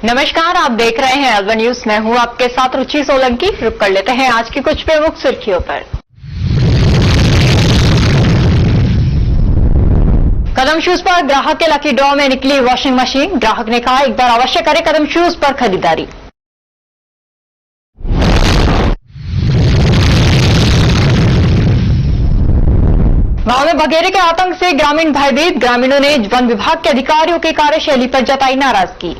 नमस्कार, आप देख रहे हैं अलवर न्यूज। मैं हूं आपके साथ रुचि सोलंकी। रुक कर लेते हैं आज की कुछ प्रमुख सुर्खियों पर। कदम शूज पर ग्राहक के लकी ड्रॉ में निकली वॉशिंग मशीन। ग्राहक ने कहा, एक बार अवश्य करें कदम शूज पर खरीदारी। गांव में बघेरे के आतंक से ग्रामीण भयभीत। ग्रामीणों ने वन विभाग के अधिकारियों की कार्यशैली पर जताई नाराजगी।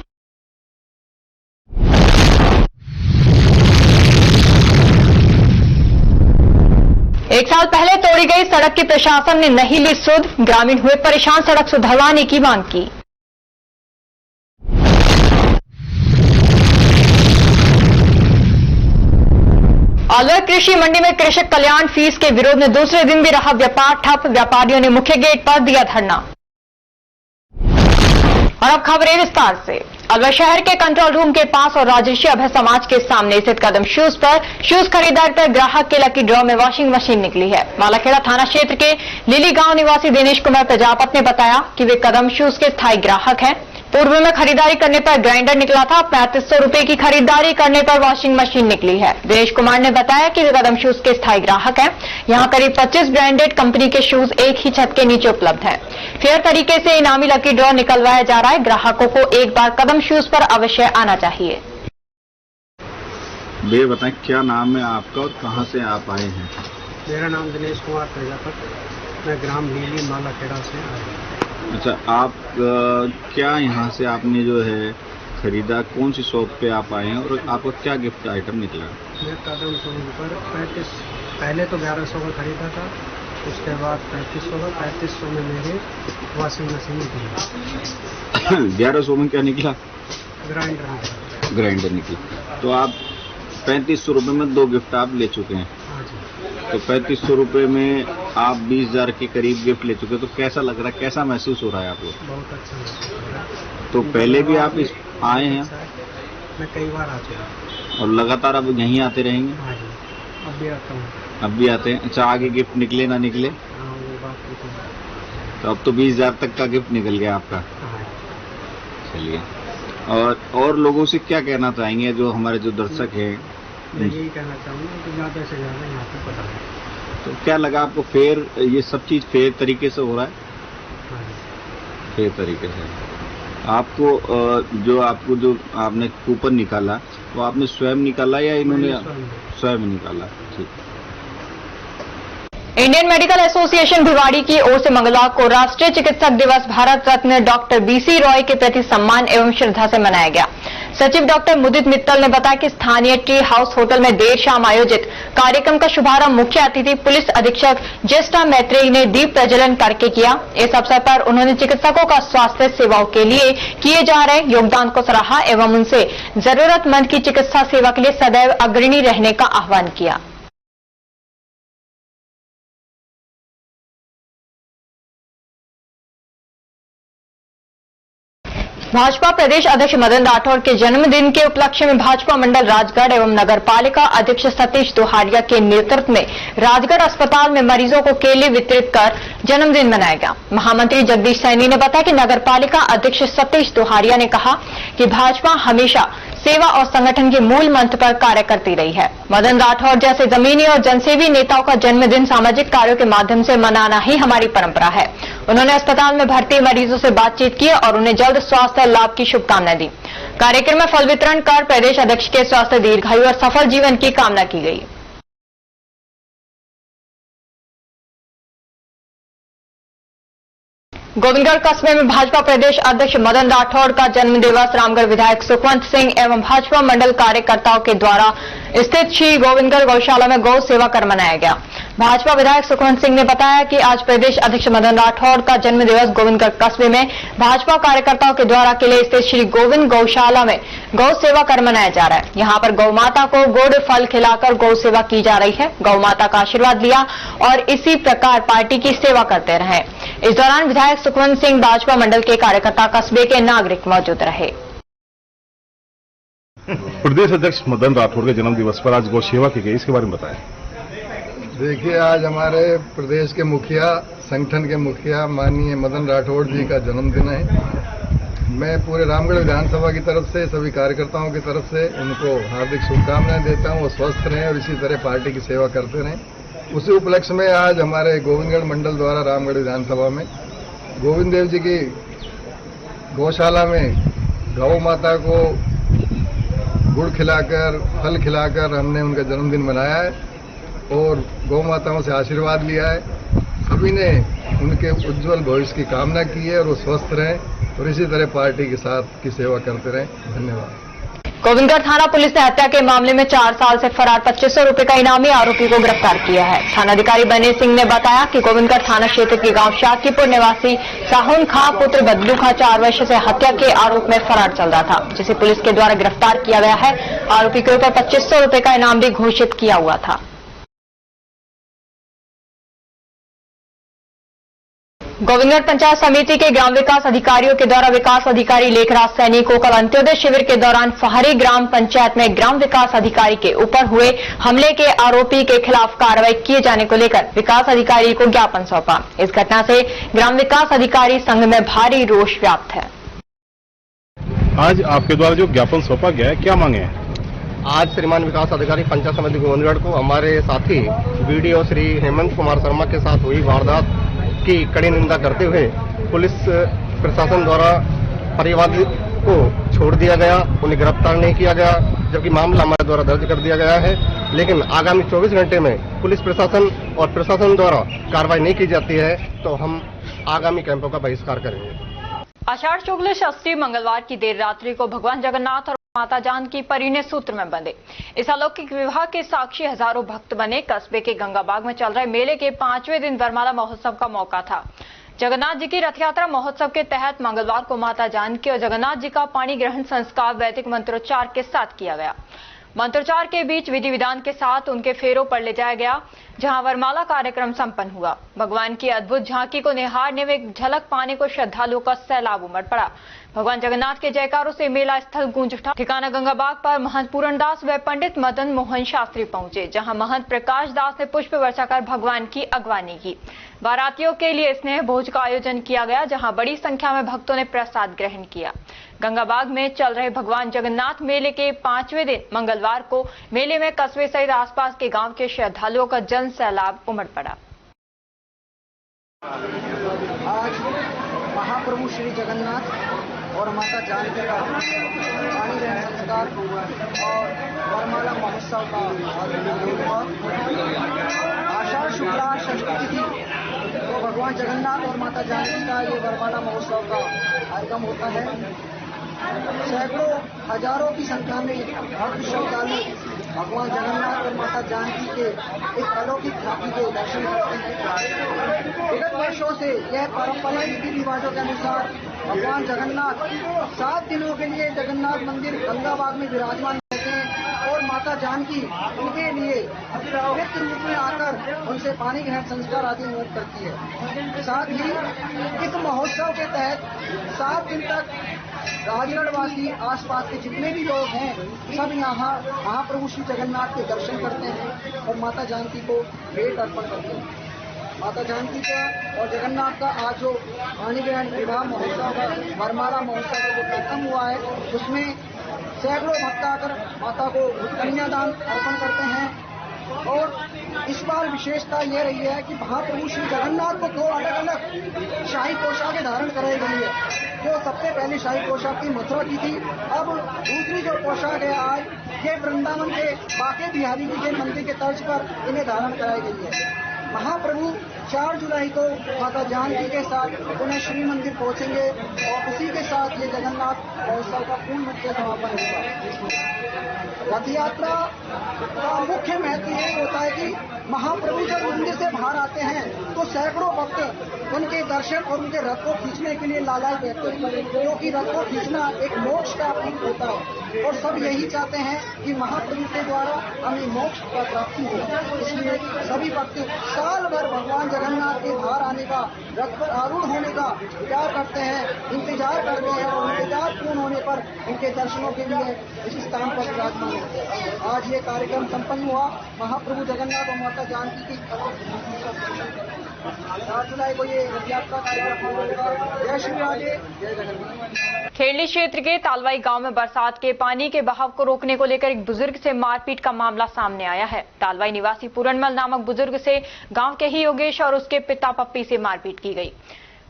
एक साल पहले तोड़ी गई सड़क की प्रशासन ने नहीं ली सुध। ग्रामीण हुए परेशान, सड़क सुधरवाने की मांग की। अलवर कृषि मंडी में कृषक कल्याण फीस के विरोध में दूसरे दिन भी रहा व्यापार ठप। व्यापारियों ने मुख्य गेट पर दिया धरना। और अब खबरें विस्तार से। अलवर शहर के कंट्रोल रूम के पास और राजर्षि अभय समाज के सामने स्थित कदम शूज पर शूज खरीदारी पर ग्राहक के लकी ड्रॉ में वॉशिंग मशीन निकली है। मालाखेड़ा थाना क्षेत्र के लिली गांव निवासी दिनेश कुमार प्रजापत ने बताया कि वे कदम शूज के स्थायी ग्राहक हैं। पूर्व में खरीदारी करने पर ग्राइंडर निकला था। 3500 रुपए की खरीदारी करने पर वॉशिंग मशीन निकली है। दिनेश कुमार ने बताया कि वे कदम शूज के स्थायी ग्राहक हैं। यहाँ करीब 25 ब्रांडेड कंपनी के शूज एक ही छत के नीचे उपलब्ध हैं। फेयर तरीके से इनामी लकी ड्रॉ निकलवाया जा रहा है। ग्राहकों को एक बार कदम शूज पर अवश्य आना चाहिए। भैया बताएं, क्या नाम है आपका और कहाँ से आप आए हैं? मेरा नाम दिनेश कुमार प्रजापत, मैं ग्राम लीली मालाखेड़ा से आया हूँ। अच्छा, आप क्या यहाँ से आपने जो है खरीदा, कौन सी शॉप पे आप आए हैं और आपका क्या गिफ्ट आइटम निकला? मैं कदम शूज पर 35, पहले तो 1100 का खरीदा था, उसके बाद 3500 का, 3500 में मेरी वॉशिंग मशीन निकली। 1100 में क्या निकला? ग्राइंडर निकला। तो आप 3500 रुपये में 2 गिफ्ट आप ले चुके हैं। हाँ जी। तो 3500 रुपये में आप 20,000 के करीब गिफ्ट ले चुके हैं। तो कैसा लग रहा है, कैसा महसूस हो रहा है आपको? बहुत अच्छा महसूस हो रहा है। तो पहले भी आप इस आए हैं? मैं कई बार आ चुका हूँ। और लगातार अब यहीं आते रहेंगे? हाँ जी, अब भी आता हूँ। अब भी आते हैं। अच्छा, आगे गिफ्ट निकले ना निकले? हाँ, वो बात तो अब तो 20,000 तक का गिफ्ट निकल गया आपका। हाँ। चलिए, और लोगों से क्या कहना चाहेंगे, जो हमारे जो दर्शक हैं? मैं यही कहना चाहूँगा कि ज़्यादा से ज़्यादा यहाँ पे पता है। तो क्या लगा आपको, फेयर, ये सब चीज़ फेयर तरीके से हो रहा है? हाँ। फेयर तरीके से आपको जो आपने कूपन निकाला, वो आपने स्वयं निकाला या इन्होंने स्वयं निकाला? ठीक। इंडियन मेडिकल एसोसिएशन भिवाड़ी की ओर से मंगलवार को राष्ट्रीय चिकित्सक दिवस भारत रत्न डॉक्टर बीसी रॉय के प्रति सम्मान एवं श्रद्धा से मनाया गया। सचिव डॉक्टर मुदित मित्तल ने बताया कि स्थानीय ट्री हाउस होटल में देर शाम आयोजित कार्यक्रम का शुभारंभ मुख्य अतिथि पुलिस अधीक्षक ज्येष्ठा मैत्रेयी ने दीप प्रज्वलन करके किया। इस अवसर पर उन्होंने चिकित्सकों का स्वास्थ्य सेवाओं के लिए किए जा रहे योगदान को सराहा एवं उनसे जरूरतमंद की चिकित्सा सेवा के लिए सदैव अग्रणी रहने का आह्वान किया। भाजपा प्रदेश अध्यक्ष मदन राठौर के जन्मदिन के उपलक्ष्य में भाजपा मंडल राजगढ़ एवं नगर पालिका अध्यक्ष सतीश दोहारिया के नेतृत्व में राजगढ़ अस्पताल में मरीजों को केले वितरित कर जन्मदिन मनाया गया। महामंत्री जगदीश सैनी ने बताया कि नगर पालिका अध्यक्ष सतीश दोहारिया ने कहा कि भाजपा हमेशा सेवा और संगठन के मूल मंत्र पर कार्य करती रही है। मदन राठौर जैसे जमीनी और जनसेवी नेताओं का जन्मदिन सामाजिक कार्यों के माध्यम से मनाना ही हमारी परंपरा है। उन्होंने अस्पताल में भर्ती मरीजों से बातचीत की और उन्हें जल्द स्वास्थ्य लाभ की शुभकामनाएं दी। कार्यक्रम में फल वितरण कर प्रदेश अध्यक्ष के स्वास्थ्य, दीर्घायु और सफल जीवन की कामना की गई। गोविंदगढ़ कस्बे में भाजपा प्रदेश अध्यक्ष मदन राठौर का जन्मदिवस रामगढ़ विधायक सुखवंत सिंह एवं भाजपा मंडल कार्यकर्ताओं के द्वारा स्थित श्री गोविंदगढ़ गौशाला में गौ सेवा कर मनाया गया। भाजपा विधायक सुखवंत सिंह ने बताया कि आज प्रदेश अध्यक्ष मदन राठौर का जन्मदिवस गोविंदगढ़ कस्बे में भाजपा कार्यकर्ताओं के द्वारा किले स्थित श्री गोविंद गौशाला में गौ सेवा कर मनाया जा रहा है। यहाँ पर गौ माता को गुड़ फल खिलाकर गौ सेवा की जा रही है। गौ माता का आशीर्वाद लिया और इसी प्रकार पार्टी की सेवा करते रहे। इस दौरान विधायक सुखवंत सिंह, भाजपा मंडल के कार्यकर्ता, कस्बे के नागरिक मौजूद रहे। प्रदेश अध्यक्ष मदन राठौर के जन्म दिवस पर आज गौ सेवा की गई, इसके बारे में बताएं। देखिए, आज हमारे प्रदेश के मुखिया, संगठन के मुखिया माननीय मदन राठौर जी का जन्मदिन है। मैं पूरे रामगढ़ विधानसभा की तरफ से सभी कार्यकर्ताओं की तरफ से उनको हार्दिक शुभकामनाएं देता हूं। वो स्वस्थ रहें और इसी तरह पार्टी की सेवा करते रहें। उसी उपलक्ष्य में आज हमारे गोविंदगढ़ मंडल द्वारा रामगढ़ विधानसभा में गोविंद देव जी की गौशाला में गौ माता को गुड़ खिलाकर फल खिलाकर हमने उनका जन्मदिन मनाया है और गौ माताओं से आशीर्वाद लिया है। सभी ने उनके उज्जवल भविष्य की कामना की है और वो स्वस्थ रहें और इसी तरह पार्टी के साथ की सेवा करते रहें। धन्यवाद। गोविंदगढ़ थाना पुलिस ने हत्या के मामले में 4 साल से फरार 2500 रुपए का इनामी आरोपी को गिरफ्तार किया है। थानाधिकारी बने सिंह ने बताया कि गोविंदगढ़ थाना क्षेत्र के गांव शाकीपुर निवासी साहुन खां पुत्र बदलू खां 4 वर्ष से हत्या के आरोप में फरार चल रहा था, जिसे पुलिस के द्वारा गिरफ्तार किया गया है। आरोपी के ऊपर 2500 रुपए का इनाम भी घोषित किया हुआ था। गोविंदगढ़ पंचायत समिति के ग्राम विकास अधिकारियों के द्वारा विकास अधिकारी लेखराज सैनी को कल अंत्योदय शिविर के दौरान फहरी ग्राम पंचायत में ग्राम विकास अधिकारी के ऊपर हुए हमले के आरोपी के खिलाफ कार्रवाई किए जाने को लेकर विकास अधिकारी को ज्ञापन सौंपा। इस घटना से ग्राम विकास अधिकारी संघ में भारी रोष व्याप्त है। आज आपके द्वारा जो ज्ञापन सौंपा गया है, क्या मांगे हैं? आज श्रीमान विकास अधिकारी पंचायत समिति गोविंदगढ़ को हमारे साथी बीडीओ श्री हेमंत कुमार शर्मा के साथ हुई वारदात की कड़ी निंदा करते हुए पुलिस प्रशासन द्वारा परिवादी को छोड़ दिया गया, उन्हें गिरफ्तार नहीं किया गया, जबकि मामला हमारे द्वारा दर्ज कर दिया गया है। लेकिन आगामी 24 घंटे में पुलिस प्रशासन और प्रशासन द्वारा कार्रवाई नहीं की जाती है तो हम आगामी कैंपों का बहिष्कार करेंगे। आषाढ़ शुक्ल षष्ठी मंगलवार की देर रात्रि को भगवान जगन्नाथ और माता जानकी परिणय सूत्र में बंधे इस अलौकिक विवाह के साक्षी हजारों भक्त बने। कस्बे के गंगाबाग में चल रहे मेले के 5वें दिन वरमाला महोत्सव का मौका था। जगन्नाथ जी की रथ यात्रा महोत्सव के तहत मंगलवार को माता जानकी और जगन्नाथ जी का पाणी ग्रहण संस्कार वैदिक मंत्रोच्चार के साथ किया गया। मंत्रोच्चार के बीच विधि विधान के साथ उनके फेरों पर ले जाया गया, जहां वरमाला कार्यक्रम संपन्न हुआ। भगवान की अद्भुत झांकी को निहारने में एक झलक पाने को श्रद्धालुओं का सैलाब उमड़ पड़ा। भगवान जगन्नाथ के जयकारों से मेला स्थल गूंज उठा। ठिकाना गंगाबाग पर महंत पूरनदास व पंडित मदन मोहन शास्त्री पहुंचे, जहां महंत प्रकाश दास ने पुष्प वर्षा कर भगवान की अगवानी की। बारातियों के लिए स्नेह भोज का आयोजन किया गया, जहां बड़ी संख्या में भक्तों ने प्रसाद ग्रहण किया। गंगाबाग में चल रहे भगवान जगन्नाथ मेले के 5वें दिन मंगलवार को मेले में कस्बे सहित आसपास के गांव के श्रद्धालुओं का जन सैलाब उमड़ पड़ा। आज महाप्रभु श्री जगन्नाथ और माता जानकी का पाणी ग्रहण संस्कार और वरमाला महोत्सव का आयोजन हुआ। आषाढ़ शुक्ला षष्ठी तिथि तो भगवान जगन्नाथ और माता जानकी का ये वरमाला महोत्सव का कार्यक्रम होता है। सैकड़ों हजारों की संख्या में भक्त श्रद्धालु भगवान जगन्नाथ और माता जानकी के इस अलौकिक झांकी के दर्शन करते हैं। विगत वर्षों से यह पारंपरिक रीति रिवाजों के अनुसार भगवान जगन्नाथ 7 दिनों के लिए जगन्नाथ मंदिर गंगाबाग में विराजमान रहते हैं और माता जानकी उनके लिए पवित्र रूप में आकर उनसे पानी ग्रहण संस्कार आदि नियुक्त करती है। साथ ही इस महोत्सव के तहत 7 दिन तक राजगढ़वासी आसपास के जितने भी लोग हैं सब यहाँ महाप्रभु श्री जगन्नाथ के दर्शन करते हैं और माता जानकी को भेंट अर्पण करते हैं। माता जानकी का और जगन्नाथ का आज जो पाणी ग्रहण विवाह महोत्सव का वरमाला महोत्सव का जो खत्म हुआ है, उसमें सैकड़ों भक्त आकर माता को कन्यादान अर्पण करते हैं। और इस बार विशेषता यह रही है कि महाप्रभु श्री जगन्नाथ को 2 अलग अलग शाही पोशाकें धारण कराई गई है। जो सबसे पहली शाही पोशाक थी मथुरा की थी, अब दूसरी जो पोशाक है आज ये वृंदावन के बाके बिहारी जी के मंदिर के तर्ज पर इन्हें धारण कराई गई है। महाप्रभु 4 जुलाई को माता जानकी के साथ पुनः श्री मंदिर पहुंचेंगे और उसी के साथ ये जगन्नाथ महोत्सव का पूर्ण रूप से समापन होगा। रथ यात्रा का मुख्य महत्व ये होता है कि महाप्रभु जब मंदिर से बाहर आते हैं तो सैकड़ों भक्त उनके दर्शन और उनके रथ को खींचने के लिए लालायित रहते हैं, क्योंकि रथ को खींचना एक मोक्ष का प्रतीक होता है और सब यही चाहते हैं कि महाप्रभु के द्वारा हमें मोक्ष का प्राप्ति हो। इसलिए सभी भक्त साल भर भगवान जगन्नाथ के बाहर आने का, रथ पर आरूढ़ होने का विचार करते हैं, इंतजार करते हैं और इंतजार पूर्ण होने पर उनके दर्शनों के लिए इस स्थान पर विराजमान होते हैं। आज ये कार्यक्रम संपन्न हुआ। महाप्रभु जगन्नाथ और माता जानकी की 4 जुलाई को ये रथ यात्रा कार्यक्रम होगा। जय श्री राधे, जय जगन्नाथ। खेरली क्षेत्र के तालवाई गांव में बरसात के पानी के बहाव को रोकने को लेकर एक बुजुर्ग से मारपीट का मामला सामने आया है। तालवाई निवासी पूरनमल नामक बुजुर्ग से गांव के ही योगेश और उसके पिता पप्पी से मारपीट की गई।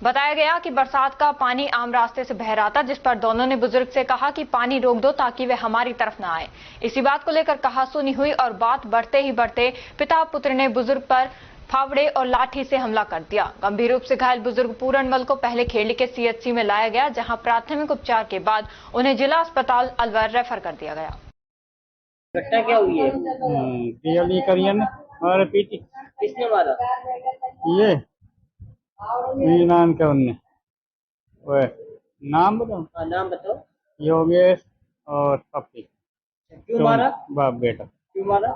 बताया गया कि बरसात का पानी आम रास्ते से बह रहा था, जिस पर दोनों ने बुजुर्ग से कहा कि पानी रोक दो ताकि वे हमारी तरफ न आए। इसी बात को लेकर कहासुनी हुई और बात बढ़ते ही बढ़ते पिता पुत्र ने बुजुर्ग पर फावड़े और लाठी से हमला कर दिया। गंभीर रूप से घायल बुजुर्ग पूरनमल को पहले खेरली के सीएचसी में लाया गया, जहां प्राथमिक उपचार के बाद उन्हें जिला अस्पताल अलवर रेफर कर दिया गया। घटना क्या हुई है? किसने मारा? ये नाम क्या उनने नाम बताओ? नाम बताओ। योगेश और पप्पी। क्यों मारा? बाप बेटा। क्यों मारा?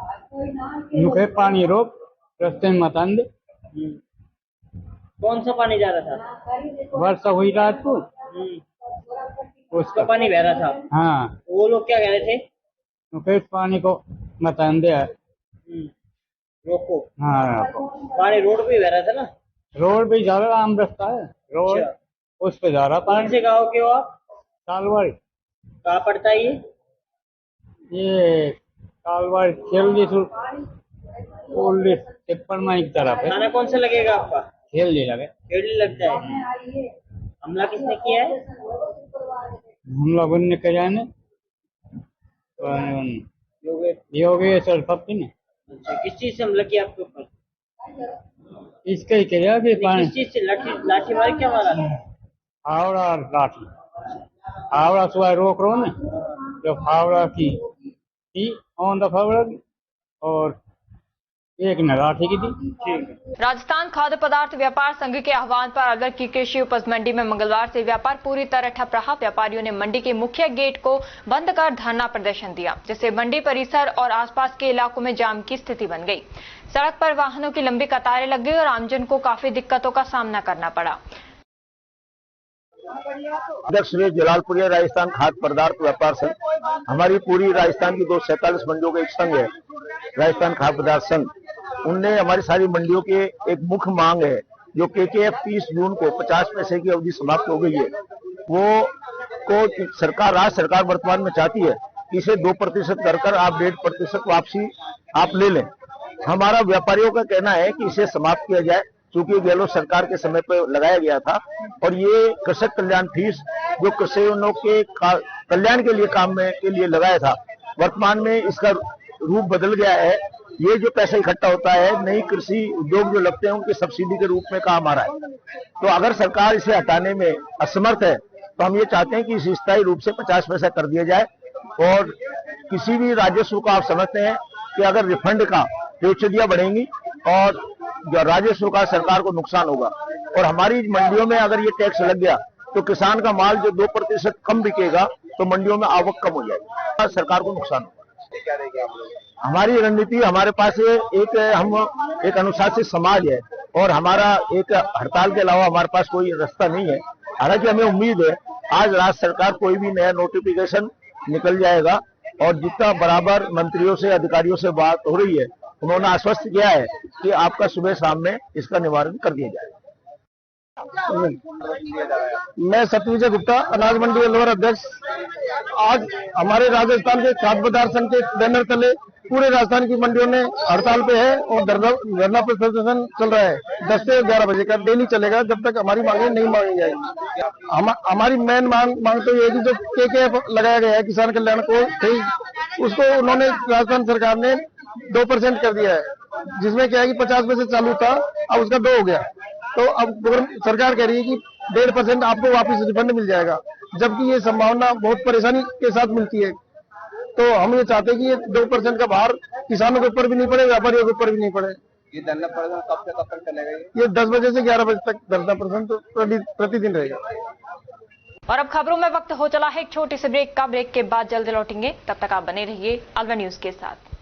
मुखे पानी रोक, रास्ते में मत आने दे। कौन सा पानी जा रहा था? वर्षा हुई रात को, उसका पानी बह रहा था। हाँ, वो लोग क्या कह रहे थे? मुखे पानी को मत आने दे। रोको। हाँ, पानी रोड पे बह रहा था ना? रोड पे जा रहा, आम रास्ता है रोड। अच्छा। उस पे जा रहा कौन पानी। से गाँव के हो आप? तालवाड़ी। कहाँ पड़ता है ये तालवाड़ी खेल टिप्पण में एक तरफ है। थाना कौन सा लगेगा आपका? खेल लगे। खेरली लगता है। हमला किसने किया है? हम लोगों ने क्या जाने, योगेश और पप्पी ने। अच्छा, किस चीज से हमला किया आपके ऊपर? इसका ही क्या कि किस चीज से? लाठी मार क्या मारा? फावड़ा और लाठी। फावड़ा सुबह रोक रो ने, जो फावड़ा की थी ऑन द फावड़ा की, और एक ने लाठी की थी। राजस्थान खाद्य पदार्थ व्यापार संघ के आह्वान पर अलवर की कृषि उपज मंडी में मंगलवार से व्यापार पूरी तरह ठप रहा। व्यापारियों ने मंडी के मुख्य गेट को बंद कर धरना प्रदर्शन दिया, जिससे मंडी परिसर और आसपास के इलाकों में जाम की स्थिति बन गई। सड़क पर वाहनों की लंबी कतारें लग गई और आमजन को काफी दिक्कतों का सामना करना पड़ा। अध्यक्ष श्री जलालपुरिया राजस्थान खाद्य पदार्थ व्यापार संघ, हमारी पूरी राजस्थान की 247 मंडियों का एक संघ है, राजस्थान खाद्य पदार्थ संघ। उनने हमारी सारी मंडियों के एक मुख्य मांग है, जो केकेएफ 30 जून को 50 पैसे की अवधि समाप्त हो गई है, वो को सरकार, राज्य सरकार वर्तमान में चाहती है कि इसे 2% कर आप 1.5% वापसी आप ले लें। हमारा व्यापारियों का कहना है कि इसे समाप्त किया जाए, क्योंकि गहलोत सरकार के समय पर लगाया गया था, और ये कृषक कल्याण फीस जो कृषकों के कल्याण के लिए काम में के लिए लगाया था, वर्तमान में इसका रूप बदल गया है। ये जो पैसा इकट्ठा होता है, नई कृषि उद्योग जो लगते हैं, उनके सब्सिडी के रूप में काम आ रहा है। तो अगर सरकार इसे हटाने में असमर्थ है, तो हम ये चाहते हैं कि इसे स्थायी रूप से 50 पैसा कर दिया जाए। और किसी भी राजस्व को आप समझते हैं कि अगर रिफंड का पेचीदियां बढ़ेंगी और जो राजस्व का सरकार को नुकसान होगा, और हमारी मंडियों में अगर ये टैक्स लग गया तो किसान का माल जो 2% कम बिकेगा, तो मंडियों में आवक कम हो जाएगी, सरकार को नुकसान होगा। हमारी रणनीति, हमारे पास हम एक अनुशासित समाज है, और हमारा एक हड़ताल के अलावा हमारे पास कोई रास्ता नहीं है। हालांकि हमें उम्मीद है आज राज्य सरकार कोई भी नया नोटिफिकेशन निकल जाएगा, और जितना बराबर मंत्रियों से, अधिकारियों से बात हो रही है, उन्होंने आश्वस्त किया है कि आपका सुबह शाम में इसका निवारण कर दिया जाएगा। मैं सत्यविजय गुप्ता, अनाज मंडी अलवर अध्यक्ष। आज हमारे राजस्थान के खाद्य पदार्थ संघ के बैनर तले पूरे राजस्थान की मंडियों में हड़ताल पे है, और धरना प्रदर्शन चल रहा है 10 से 11 बजे का, डेली चलेगा जब तक हमारी मांगे नहीं मांगी जाएगी। हमारी मेन मांग तो ये कि जो केकेएफ लगाया गया है किसान कल्याण को, उसको उन्होंने राजस्थान सरकार ने 2% कर दिया है, जिसमें क्या है कि 50 पैसे चालू था, अब उसका 2 हो गया। तो अब सरकार कह रही है कि 1.5% आपको वापस रिफंड मिल जाएगा, जबकि ये संभावना बहुत परेशानी के साथ मिलती है। तो हम ये चाहते हैं कि ये 2% का भार किसानों के ऊपर भी नहीं पड़े, व्यापारियों के ऊपर भी नहीं पड़े। ये धरना प्रदर्शन कब से कब तक चलेगा? ये 10 बजे से 11 बजे तक धरना प्रदर्शन प्रतिदिन रहेगा। और अब खबरों में वक्त हो चला है एक छोटी सी ब्रेक का। ब्रेक के बाद जल्द लौटेंगे, तब तक आप बने रहिए अलवर न्यूज के साथ।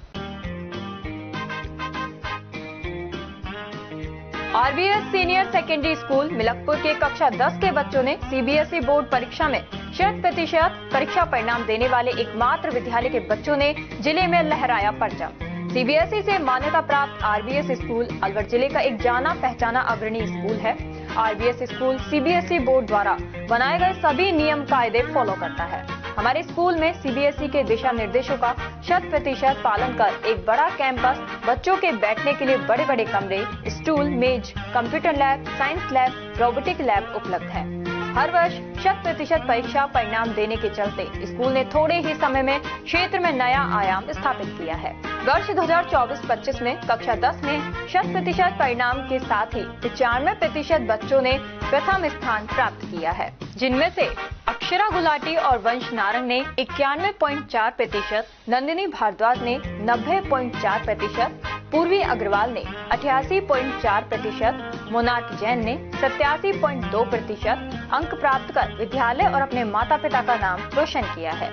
RBS senior secondary school Milakpur के कक्षा 10 के बच्चों ने सीबीएसई बोर्ड परीक्षा में 100% परीक्षा परिणाम देने वाले एकमात्र विद्यालय के बच्चों ने जिले में लहराया परचम। सीबीएसई से मान्यता प्राप्त आरबीएस स्कूल अलवर जिले का एक जाना पहचाना अग्रणी स्कूल है। आरबीएस स्कूल सीबीएसई बोर्ड द्वारा बनाए गए सभी नियम कायदे फॉलो करता है। हमारे स्कूल में सीबीएसई के दिशा निर्देशों का 100% पालन कर एक बड़ा कैंपस, बच्चों के बैठने के लिए बड़े बड़े कमरे, स्टूल, मेज, computer lab, science lab, robotic lab उपलब्ध है। हर वर्ष 100% परीक्षा परिणाम देने के चलते स्कूल ने थोड़े ही समय में क्षेत्र में नया आयाम स्थापित किया है। वर्ष 2024-25 में कक्षा 10 में 100% परिणाम के साथ ही 95% बच्चों ने प्रथम स्थान प्राप्त किया है, जिनमें से अक्षरा गुलाटी और वंश नारंग ने 91.4%, नंदिनी भारद्वाज ने 90.4%, पूर्वी अग्रवाल ने 88.4%, मोनार्क जैन ने 87.2% अंक प्राप्त कर विद्यालय और अपने माता पिता का नाम रोशन किया है।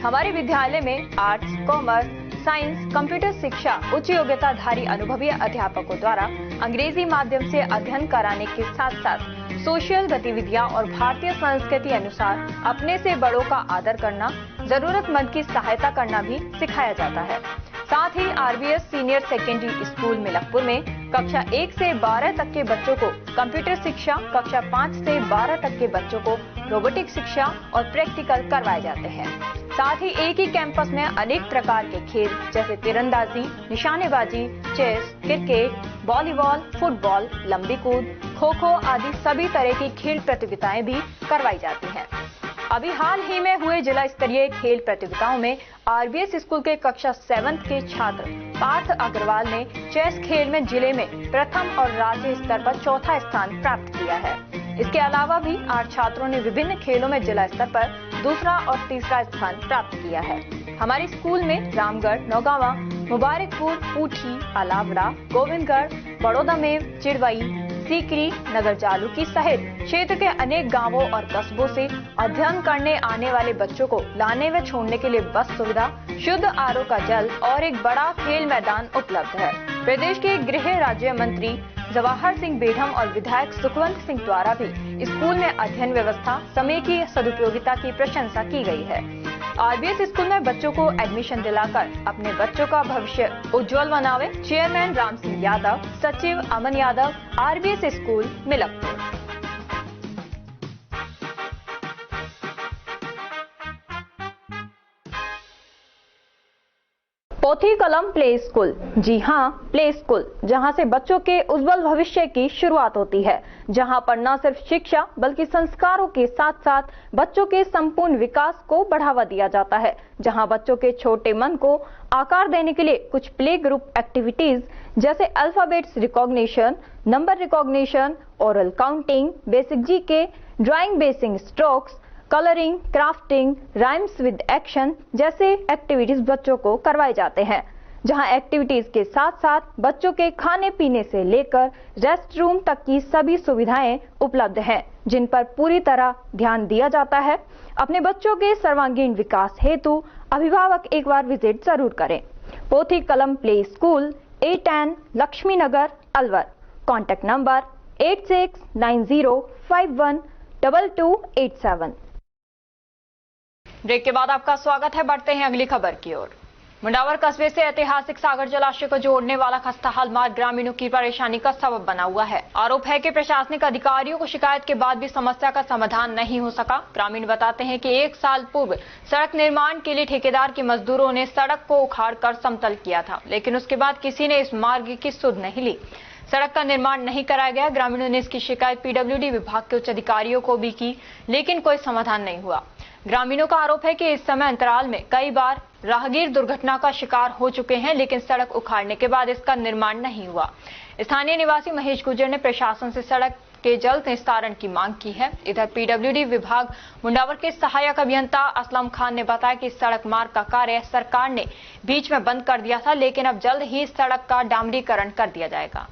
हमारे विद्यालय में आर्ट्स, कॉमर्स, साइंस, कंप्यूटर शिक्षा उच्च योग्यताधारी अनुभवी अध्यापकों द्वारा अंग्रेजी माध्यम से अध्ययन कराने के साथ साथ सोशल गतिविधियां और भारतीय संस्कृति अनुसार अपने से बड़ों का आदर करना, जरूरतमंद की सहायता करना भी सिखाया जाता है। साथ ही RBS senior secondary school Milakpur में कक्षा 1 से 12 तक के बच्चों को कंप्यूटर शिक्षा, कक्षा 5 से 12 तक के बच्चों को रोबोटिक शिक्षा और प्रैक्टिकल करवाए जाते हैं। साथ ही एक ही कैंपस में अनेक प्रकार के खेल जैसे तीरंदाजी, निशानेबाजी, चेस, क्रिकेट, वॉलीबॉल, फुटबॉल, लंबी कूद, खो खो आदि सभी तरह की खेल प्रतियोगिताएं भी करवाई जाती हैं। अभी हाल ही में हुए जिला स्तरीय खेल प्रतियोगिताओं में आरबीएस स्कूल के कक्षा 7 के छात्र पार्थ अग्रवाल ने चेस खेल में जिले में प्रथम और राज्य स्तर पर चौथा स्थान प्राप्त किया है। इसके अलावा भी 8 छात्रों ने विभिन्न खेलों में जिला स्तर पर दूसरा और तीसरा स्थान प्राप्त किया है। हमारे स्कूल में रामगढ़, नौगावा, मुबारकपुर, ऊटी, अलावड़ा, गोविंदगढ़, बड़ौदामेव, चिड़वई, सीकरी, नगर जालूकी सहित क्षेत्र के अनेक गांवों और कस्बों से अध्ययन करने आने वाले बच्चों को लाने व छोड़ने के लिए बस सुविधा, शुद्ध आरओ का जल और एक बड़ा खेल मैदान उपलब्ध है। प्रदेश के गृह राज्य मंत्री जवाहर सिंह बेढम और विधायक सुखवंत सिंह द्वारा भी स्कूल में अध्ययन व्यवस्था, समय की सदुपयोगिता की प्रशंसा की गई है। आरबीएस स्कूल में बच्चों को एडमिशन दिलाकर अपने बच्चों का भविष्य उज्जवल बनावे। चेयरमैन राम सिंह यादव, सचिव अमन यादव, आरबीएस स्कूल मिलकपुर। पोथी कलम प्ले स्कूल, जी हाँ, प्ले स्कूल, जहाँ से बच्चों के उज्जवल भविष्य की शुरुआत होती है, जहाँ पर न सिर्फ शिक्षा बल्कि संस्कारों के साथ साथ बच्चों के संपूर्ण विकास को बढ़ावा दिया जाता है, जहाँ बच्चों के छोटे मन को आकार देने के लिए कुछ प्ले ग्रुप एक्टिविटीज जैसे alphabets recognition, number recognition, oral counting, basic GK, drawing basic strokes, colouring, crafting, rhymes with action जैसे एक्टिविटीज बच्चों को करवाए जाते हैं, जहां एक्टिविटीज के साथ साथ बच्चों के खाने पीने से लेकर रेस्ट रूम तक की सभी सुविधाएं उपलब्ध हैं, जिन पर पूरी तरह ध्यान दिया जाता है। अपने बच्चों के सर्वांगीण विकास हेतु अभिभावक एक बार विजिट जरूर करें। Pothi Kalam play school, A10 Lakshmi Nagar, Alwar. Contact number 8690512287। Break के बाद आपका स्वागत है। बढ़ते हैं अगली खबर की ओर। मुंडावर कस्बे से ऐतिहासिक सागर जलाशय को जोड़ने वाला खस्ताहाल मार्ग ग्रामीणों की परेशानी का सबब बना हुआ है। आरोप है कि प्रशासनिक अधिकारियों को शिकायत के बाद भी समस्या का समाधान नहीं हो सका। ग्रामीण बताते हैं कि 1 साल पूर्व सड़क निर्माण के लिए ठेकेदार के मजदूरों ने सड़क को उखाड़कर समतल किया था, लेकिन उसके बाद किसी ने इस मार्ग की सुध नहीं ली। सड़क का निर्माण नहीं कराया गया। ग्रामीणों ने इसकी शिकायत पीडब्ल्यूडी विभाग के उच्च अधिकारियों को भी की, लेकिन कोई समाधान नहीं हुआ। ग्रामीणों का आरोप है कि इस समय अंतराल में कई बार राहगीर दुर्घटना का शिकार हो चुके हैं, लेकिन सड़क उखाड़ने के बाद इसका निर्माण नहीं हुआ। स्थानीय निवासी महेश गुर्जर ने प्रशासन से सड़क के जल्द निस्तारण की मांग की है। इधर पीडब्ल्यूडी विभाग मुंडावर के सहायक अभियंता असलम खान ने बताया कि सड़क मार्ग का कार्य सरकार ने बीच में बंद कर दिया था, लेकिन अब जल्द ही सड़क का डामरीकरण कर दिया जाएगा।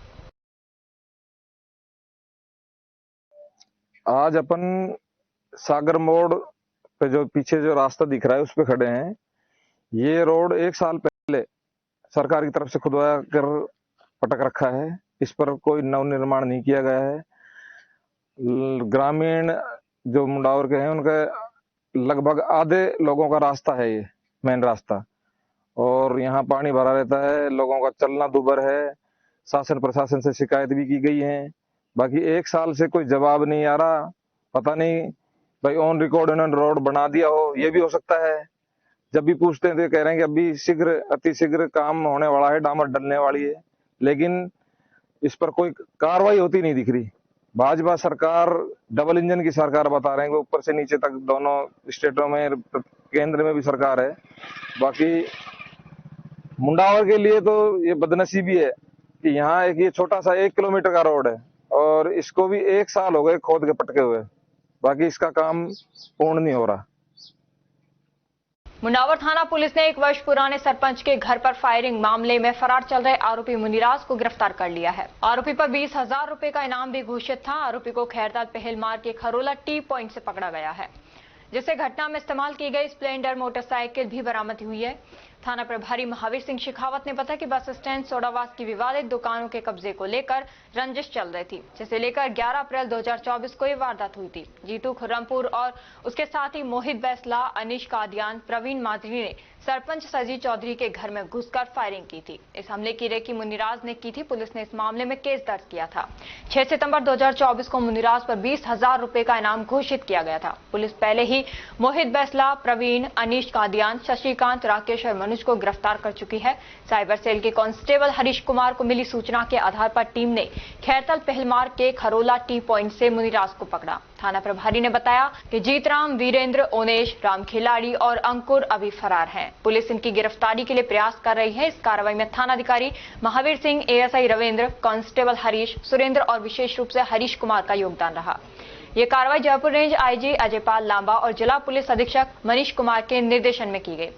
आज अपन सागर मोड़ पे जो पीछे जो रास्ता दिख रहा है उस पे खड़े हैं। ये रोड 1 साल पहले सरकार की तरफ से खुदवाया कर पटक रखा है। इस पर कोई नव निर्माण नहीं किया गया है। ग्रामीण जो मुंडावर के हैं उनके लगभग आधे लोगों का रास्ता है ये मेन रास्ता, और यहाँ पानी भरा रहता है। लोगों का चलना दूभर है। शासन प्रशासन से शिकायत भी की गई है, बाकी 1 साल से कोई जवाब नहीं आ रहा। पता नहीं भाई ऑन रिकॉर्ड इन्होंने रोड बना दिया हो, ये भी हो सकता है। जब भी पूछते हैं तो कह रहे हैं कि अभी शीघ्र अति शीघ्र काम होने वाला है, डामर डलने वाली है, लेकिन इस पर कोई कार्रवाई होती नहीं दिख रही। भाजपा सरकार डबल इंजन की सरकार बता रहे हैं, ऊपर से नीचे तक दोनों स्टेटों में, केंद्र में भी सरकार है। बाकी मुंडावर के लिए तो ये बदनसीबी है कि यहाँ एक ये छोटा सा 1 किलोमीटर का रोड है और इसको भी 1 साल हो गए खोद के पटके हुए, बाकी इसका काम पूर्ण नहीं हो रहा। मुंडावर थाना पुलिस ने 1 वर्ष पुराने सरपंच के घर पर फायरिंग मामले में फरार चल रहे आरोपी मुनिराज को गिरफ्तार कर लिया है। आरोपी पर 20,000 रुपए का इनाम भी घोषित था। आरोपी को खैरताल पहलमार के खरोला टी पॉइंट से पकड़ा गया है, जिससे घटना में इस्तेमाल की गई स्प्लेंडर मोटरसाइकिल भी बरामद हुई है। थाना प्रभारी महावीर सिंह शेखावत ने बताया कि बस स्टैंड सोडावास की विवादित दुकानों के कब्जे को लेकर रंजिश चल रही थी, जिसे लेकर 11 अप्रैल 2024 को ये वारदात हुई थी। जीतू खुर्रमपुर और उसके साथ ही मोहित बैसला, अनीश कादियान, प्रवीण मादरी ने सरपंच सजी चौधरी के घर में घुसकर फायरिंग की थी। इस हमले की रेकी मुनिराज ने की थी। पुलिस ने इस मामले में केस दर्ज किया था। 6 सितंबर 2024 को मुनिराज पर 20,000 रुपए का इनाम घोषित किया गया था। पुलिस पहले ही मोहित बैसला, प्रवीण, अनीश कादियान, शशिकांत, राकेश और मनुज को गिरफ्तार कर चुकी है। साइबर सेल के कांस्टेबल हरीश कुमार को मिली सूचना के आधार पर टीम ने खैरताल पहलमार के खरोला टी पॉइंट से मुनिराज को पकड़ा। थाना प्रभारी ने बताया कि जीतराम, वीरेंद्र, ओनेश, राम खिलाड़ी और अंकुर अभी फरार हैं। पुलिस इनकी गिरफ्तारी के लिए प्रयास कर रही है। इस कार्रवाई में थानाधिकारी महावीर सिंह, एएसआई रविंद्र, कांस्टेबल हरीश, सुरेंद्र और विशेष रूप से हरीश कुमार का योगदान रहा। ये कार्रवाई जयपुर रेंज आईजी अजयपाल लांबा और जिला पुलिस अधीक्षक मनीष कुमार के निर्देशन में की गई।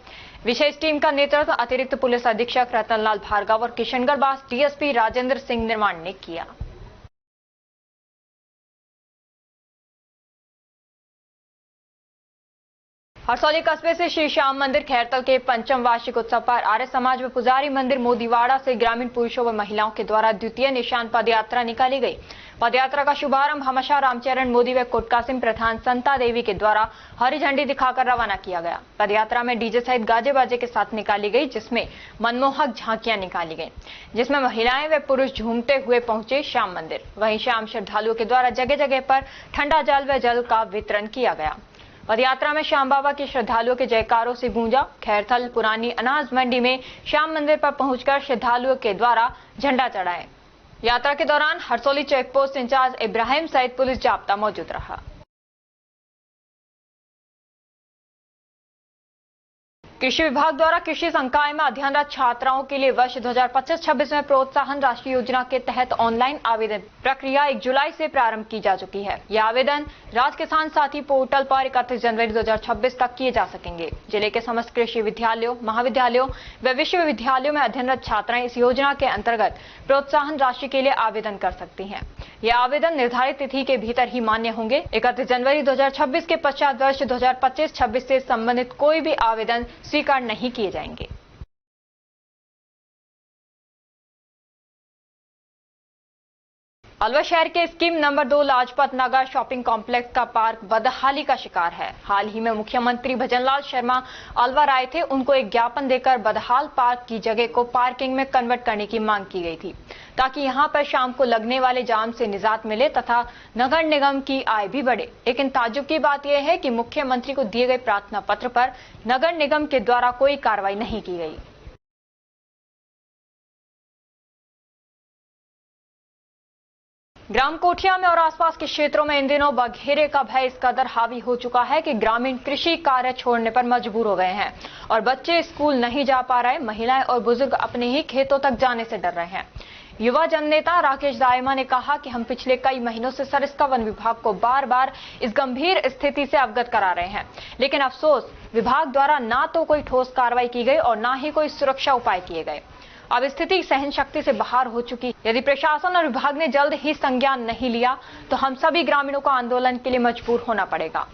विशेष टीम का नेतृत्व अतिरिक्त पुलिस अधीक्षक रतनलाल भार्गव और किशनगढ़ बास डीएसपी राजेंद्र सिंह निर्माण ने किया। हरसौली कस्बे से श्री श्याम मंदिर खैरताल के 5वीं वार्षिक उत्सव पर आर्य समाज व पुजारी मंदिर मोदीवाड़ा से ग्रामीण पुरुषों व महिलाओं के द्वारा द्वितीय निशान पदयात्रा निकाली गई। पदयात्रा का शुभारंभ हमेशा रामचरण मोदी व कोटकासिम प्रधान संता देवी के द्वारा हरी झंडी दिखाकर रवाना किया गया। पदयात्रा में डीजे सहित गाजे बाजे के साथ निकाली गई, जिसमें मनमोहक झांकियां निकाली गई, जिसमें महिलाएं व पुरुष झूमते हुए पहुंचे श्याम मंदिर। वहीं श्याम श्रद्धालुओं के द्वारा जगह जगह पर ठंडा जल व जल का वितरण किया गया। पदयात्रा में श्याम बाबा के श्रद्धालुओं के जयकारों से गूंजा। खैरताल पुरानी अनाज मंडी में श्याम मंदिर पर पहुंचकर श्रद्धालुओं के द्वारा झंडा चढ़ाए। यात्रा के दौरान Harsauli check post in charge Ibrahim सहित पुलिस जाब्ता मौजूद रहा। कृषि विभाग द्वारा कृषि संकाय में अध्ययनरत छात्राओं के लिए वर्ष 2025-26 में प्रोत्साहन राशि योजना के तहत ऑनलाइन आवेदन प्रक्रिया 1 जुलाई से प्रारंभ की जा चुकी है। यह आवेदन राज किसान साथी पोर्टल पर 31 जनवरी 2026 तक किए जा सकेंगे। जिले के समस्त कृषि विद्यालयों, महाविद्यालयों व विश्वविद्यालयों में अध्ययनरत छात्राएं इस योजना के अंतर्गत प्रोत्साहन राशि के लिए आवेदन कर सकती हैं। यह आवेदन निर्धारित तिथि के भीतर ही मान्य होंगे। 31 जनवरी 2026 के पश्चात वर्ष 2025-26 से संबंधित कोई भी आवेदन स्वीकार नहीं किए जाएंगे। अलवर शहर के scheme number 2 Lajpat Nagar shopping complex का पार्क बदहाली का शिकार है। हाल ही में मुख्यमंत्री भजनलाल शर्मा अलवर आए थे। उनको एक ज्ञापन देकर बदहाल पार्क की जगह को पार्किंग में कन्वर्ट करने की मांग की गई थी, ताकि यहां पर शाम को लगने वाले जाम से निजात मिले तथा नगर निगम की आय भी बढ़े। लेकिन ताज्जुब की बात यह है कि मुख्यमंत्री को दिए गए प्रार्थना पत्र पर नगर निगम के द्वारा कोई कार्रवाई नहीं की गई। ग्राम कोठिया में और आसपास के क्षेत्रों में इन दिनों बघेरे का भय इस कदर हावी हो चुका है कि ग्रामीण कृषि कार्य छोड़ने पर मजबूर हो गए हैं और बच्चे स्कूल नहीं जा पा रहे। महिलाएं और बुजुर्ग अपने ही खेतों तक जाने से डर रहे हैं। युवा जननेता राकेश दायमा ने कहा कि हम पिछले कई महीनों से सरिस्का वन विभाग को बार बार इस गंभीर स्थिति से अवगत करा रहे हैं, लेकिन अफसोस विभाग द्वारा ना तो कोई ठोस कार्रवाई की गई और ना ही कोई सुरक्षा उपाय किए गए। अब स्थिति सहन शक्ति से बाहर हो चुकी। यदि प्रशासन और विभाग ने जल्द ही संज्ञान नहीं लिया तो हम सभी ग्रामीणों को आंदोलन के लिए मजबूर होना पड़ेगा।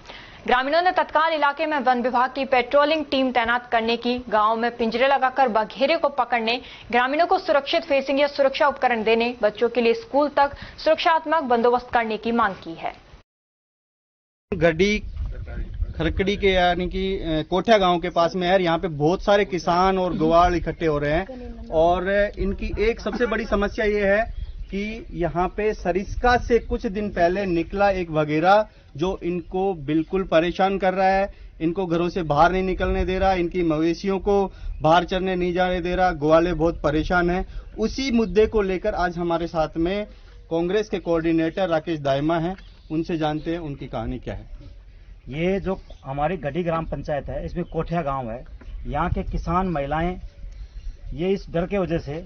ग्रामीणों ने तत्काल इलाके में वन विभाग की पेट्रोलिंग टीम तैनात करने की, गांव में पिंजरे लगाकर बघेरे को पकड़ने, ग्रामीणों को सुरक्षित फेसिंग या सुरक्षा उपकरण देने, बच्चों के लिए स्कूल तक सुरक्षात्मक बंदोबस्त करने की मांग की है। गड्डी खरकड़ी के यानी कि कोठा गांव के पास में है। यहाँ पे बहुत सारे किसान और ग्वार इकट्ठे हो रहे हैं और इनकी एक सबसे बड़ी समस्या ये है कि यहाँ पे सरिस्का से कुछ दिन पहले निकला एक वगैरा जो इनको बिल्कुल परेशान कर रहा है, इनको घरों से बाहर नहीं निकलने दे रहा, इनकी मवेशियों को बाहर चरने नहीं जाने दे रहा, ग्वाले बहुत परेशान हैं। उसी मुद्दे को लेकर आज हमारे साथ में कांग्रेस के कोऑर्डिनेटर राकेश दाइमा हैं, उनसे जानते हैं उनकी कहानी क्या है। ये जो हमारी गढ़ी ग्राम पंचायत है, इसमें कोठिया गांव है। यहाँ के किसान महिलाएं ये इस डर के वजह से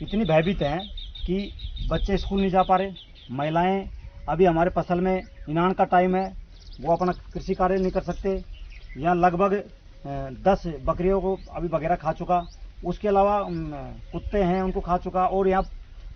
इतनी भयभीत हैं कि बच्चे स्कूल नहीं जा पा रहे। महिलाएं अभी हमारे फसल में इनान का टाइम है, वो अपना कृषि कार्य नहीं कर सकते। यहाँ लगभग 10 बकरियों को अभी वगैरह खा चुका, उसके अलावा कुत्ते हैं उनको खा चुका। और यहाँ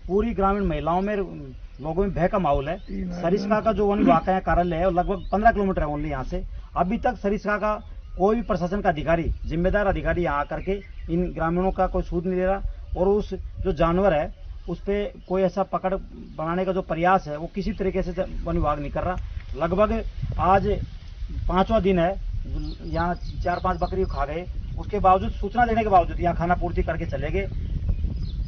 पूरी ग्रामीण महिलाओं में लोगों में भय का माहौल है। सरिस्का का जो वन विभाग का कार्यालय है वो लगभग 15 किलोमीटर है ओनली यहाँ से। अभी तक सरिस्का का कोई भी प्रशासन का अधिकारी, जिम्मेदार अधिकारी यहाँ आकर के इन ग्रामीणों का कोई सूद नहीं ले रहा। और उस जो जानवर है उस पर कोई ऐसा पकड़ बनाने का जो प्रयास है वो किसी तरीके से वन विभाग नहीं कर रहा। लगभग आज 5वां दिन है, यहाँ 4-5 बकरी खा गए, उसके बावजूद सूचना देने के बावजूद यहाँ खाना पूर्ति करके चले गए।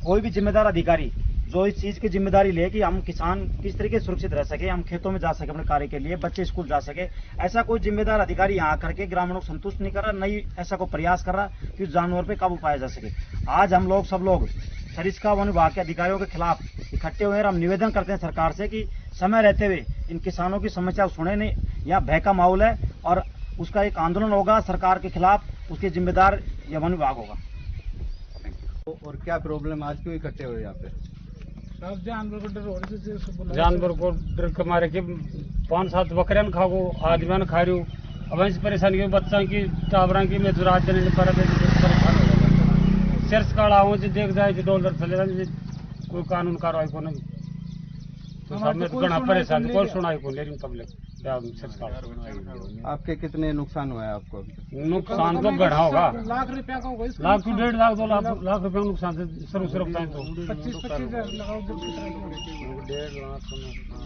कोई भी जिम्मेदार अधिकारी जो इस चीज की जिम्मेदारी ले कि हम किसान किस तरीके से सुरक्षित रह सके, हम खेतों में जा सके अपने कार्य के लिए, बच्चे स्कूल जा सके, ऐसा कोई जिम्मेदार अधिकारी यहाँ करके ग्रामीणों को संतुष्ट नहीं कर रहा, नहीं ऐसा कोई प्रयास कर रहा कि उस जानवर पे काबू पाया जा सके। आज हम लोग सब लोग सरिस्का वन विभाग के अधिकारियों के खिलाफ इकट्ठे हुए हैं। हम निवेदन करते हैं सरकार से कि समय रहते हुए इन किसानों की समस्या सुने नहीं। यहाँ भय का माहौल है और उसका एक आंदोलन होगा सरकार के खिलाफ, उसके जिम्मेदार यह वन विभाग होगा। और क्या प्रॉब्लम, आज क्यों इकट्ठे हुए यहाँ पे? जानवर को डर के मारे कि 5-7 बकरियां खा गो, आदमी खा रही हूँ। अब ऐसी परेशानी की बच्चा की टावरा की मैं रात दिन पर परेशान हो जाएगा। सिर्स काड़ा हूँ जो देख जाए जो डॉलर चलेगा, कोई कानून कार्रवाई को नहीं, तो सब में घना परेशान, कोई सुनाई को नहीं पब्लिक। आपके कितने नुकसान हुआ है आपको? नुकसान तो बढ़ा होगा, लाख रुपया का होगा, लाख 1.5 लाख 2 लाख रुपया नुकसान से सर्व टाइम तो 25-25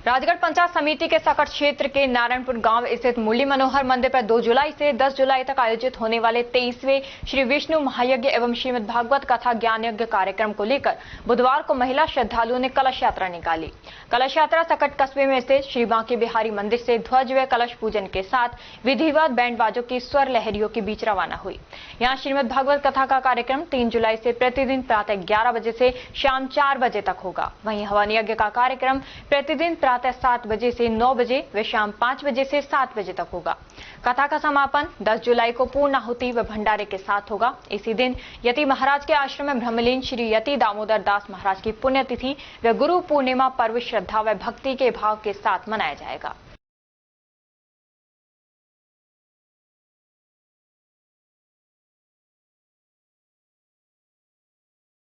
राजगढ़ पंचायत समिति के सकट क्षेत्र के नारायणपुर गांव स्थित मुरली मनोहर मंदिर पर 2 जुलाई से 10 जुलाई तक आयोजित होने वाले 23वें श्री विष्णु महायज्ञ एवं श्रीमद् भागवत कथा ज्ञान यज्ञ कार्यक्रम को लेकर बुधवार को महिला श्रद्धालुओं ने कलश यात्रा निकाली। कलश यात्रा सकट कस्बे में स्थित श्री बांके बिहारी मंदिर से ध्वज व कलश पूजन के साथ विधिवत बैंड बाजों की स्वर लहरियों के बीच रवाना हुई। यहाँ श्रीमद् भागवत कथा का कार्यक्रम 3 जुलाई से प्रतिदिन प्रातः 11 बजे से शाम 4 बजे तक होगा। वहीं हवन यज्ञ का कार्यक्रम प्रतिदिन प्रातः 7 बजे से 9 बजे व शाम 5 बजे से 7 बजे तक होगा। कथा का समापन 10 जुलाई को पूर्ण आहुति व भंडारे के साथ होगा। इसी दिन यति महाराज के आश्रम में ब्रह्मलीन श्री यति दामोदर दास महाराज की पुण्यतिथि व गुरु पूर्णिमा पर्व श्रद्धा व भक्ति के भाव के साथ मनाया जाएगा।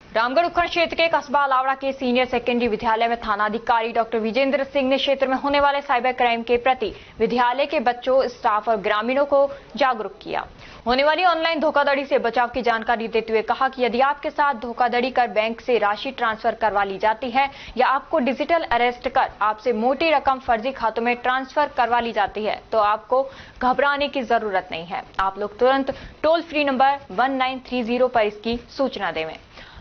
रामगढ़ उपखंड क्षेत्र के कस्बा लावड़ा के सीनियर सेकेंडरी विद्यालय में थानाधिकारी डॉक्टर विजेंद्र सिंह ने क्षेत्र में होने वाले साइबर क्राइम के प्रति विद्यालय के बच्चों, स्टाफ और ग्रामीणों को जागरूक किया। होने वाली ऑनलाइन धोखाधड़ी से बचाव की जानकारी देते हुए कहा कि यदि आपके साथ धोखाधड़ी कर बैंक से राशि ट्रांसफर करवा ली जाती है या आपको डिजिटल अरेस्ट कर आपसे मोटी रकम फर्जी खातों में ट्रांसफर करवा ली जाती है तो आपको घबराने की जरूरत नहीं है। आप लोग तुरंत टोल फ्री नंबर 1930 पर इसकी सूचना देवें।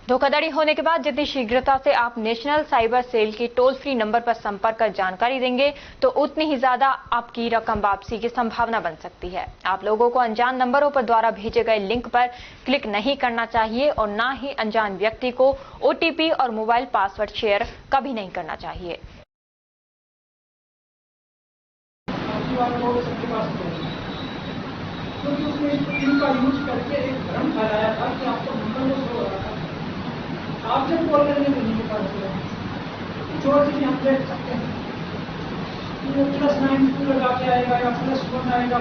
धोखाधड़ी होने के बाद जितनी शीघ्रता से आप नेशनल साइबर सेल की टोल फ्री नंबर पर संपर्क कर जानकारी देंगे तो उतनी ही ज्यादा आपकी रकम वापसी की संभावना बन सकती है। आप लोगों को अनजान नंबरों पर द्वारा भेजे गए लिंक पर क्लिक नहीं करना चाहिए और न ही अनजान व्यक्ति को ओटीपी और मोबाइल पासवर्ड शेयर कभी नहीं करना चाहिए। आप जब कॉल करेंगे तो नहीं पता चलेगा, जो चीज़ हम देख सकते हैं वो +92 लगा के आएगा या +1 आएगा या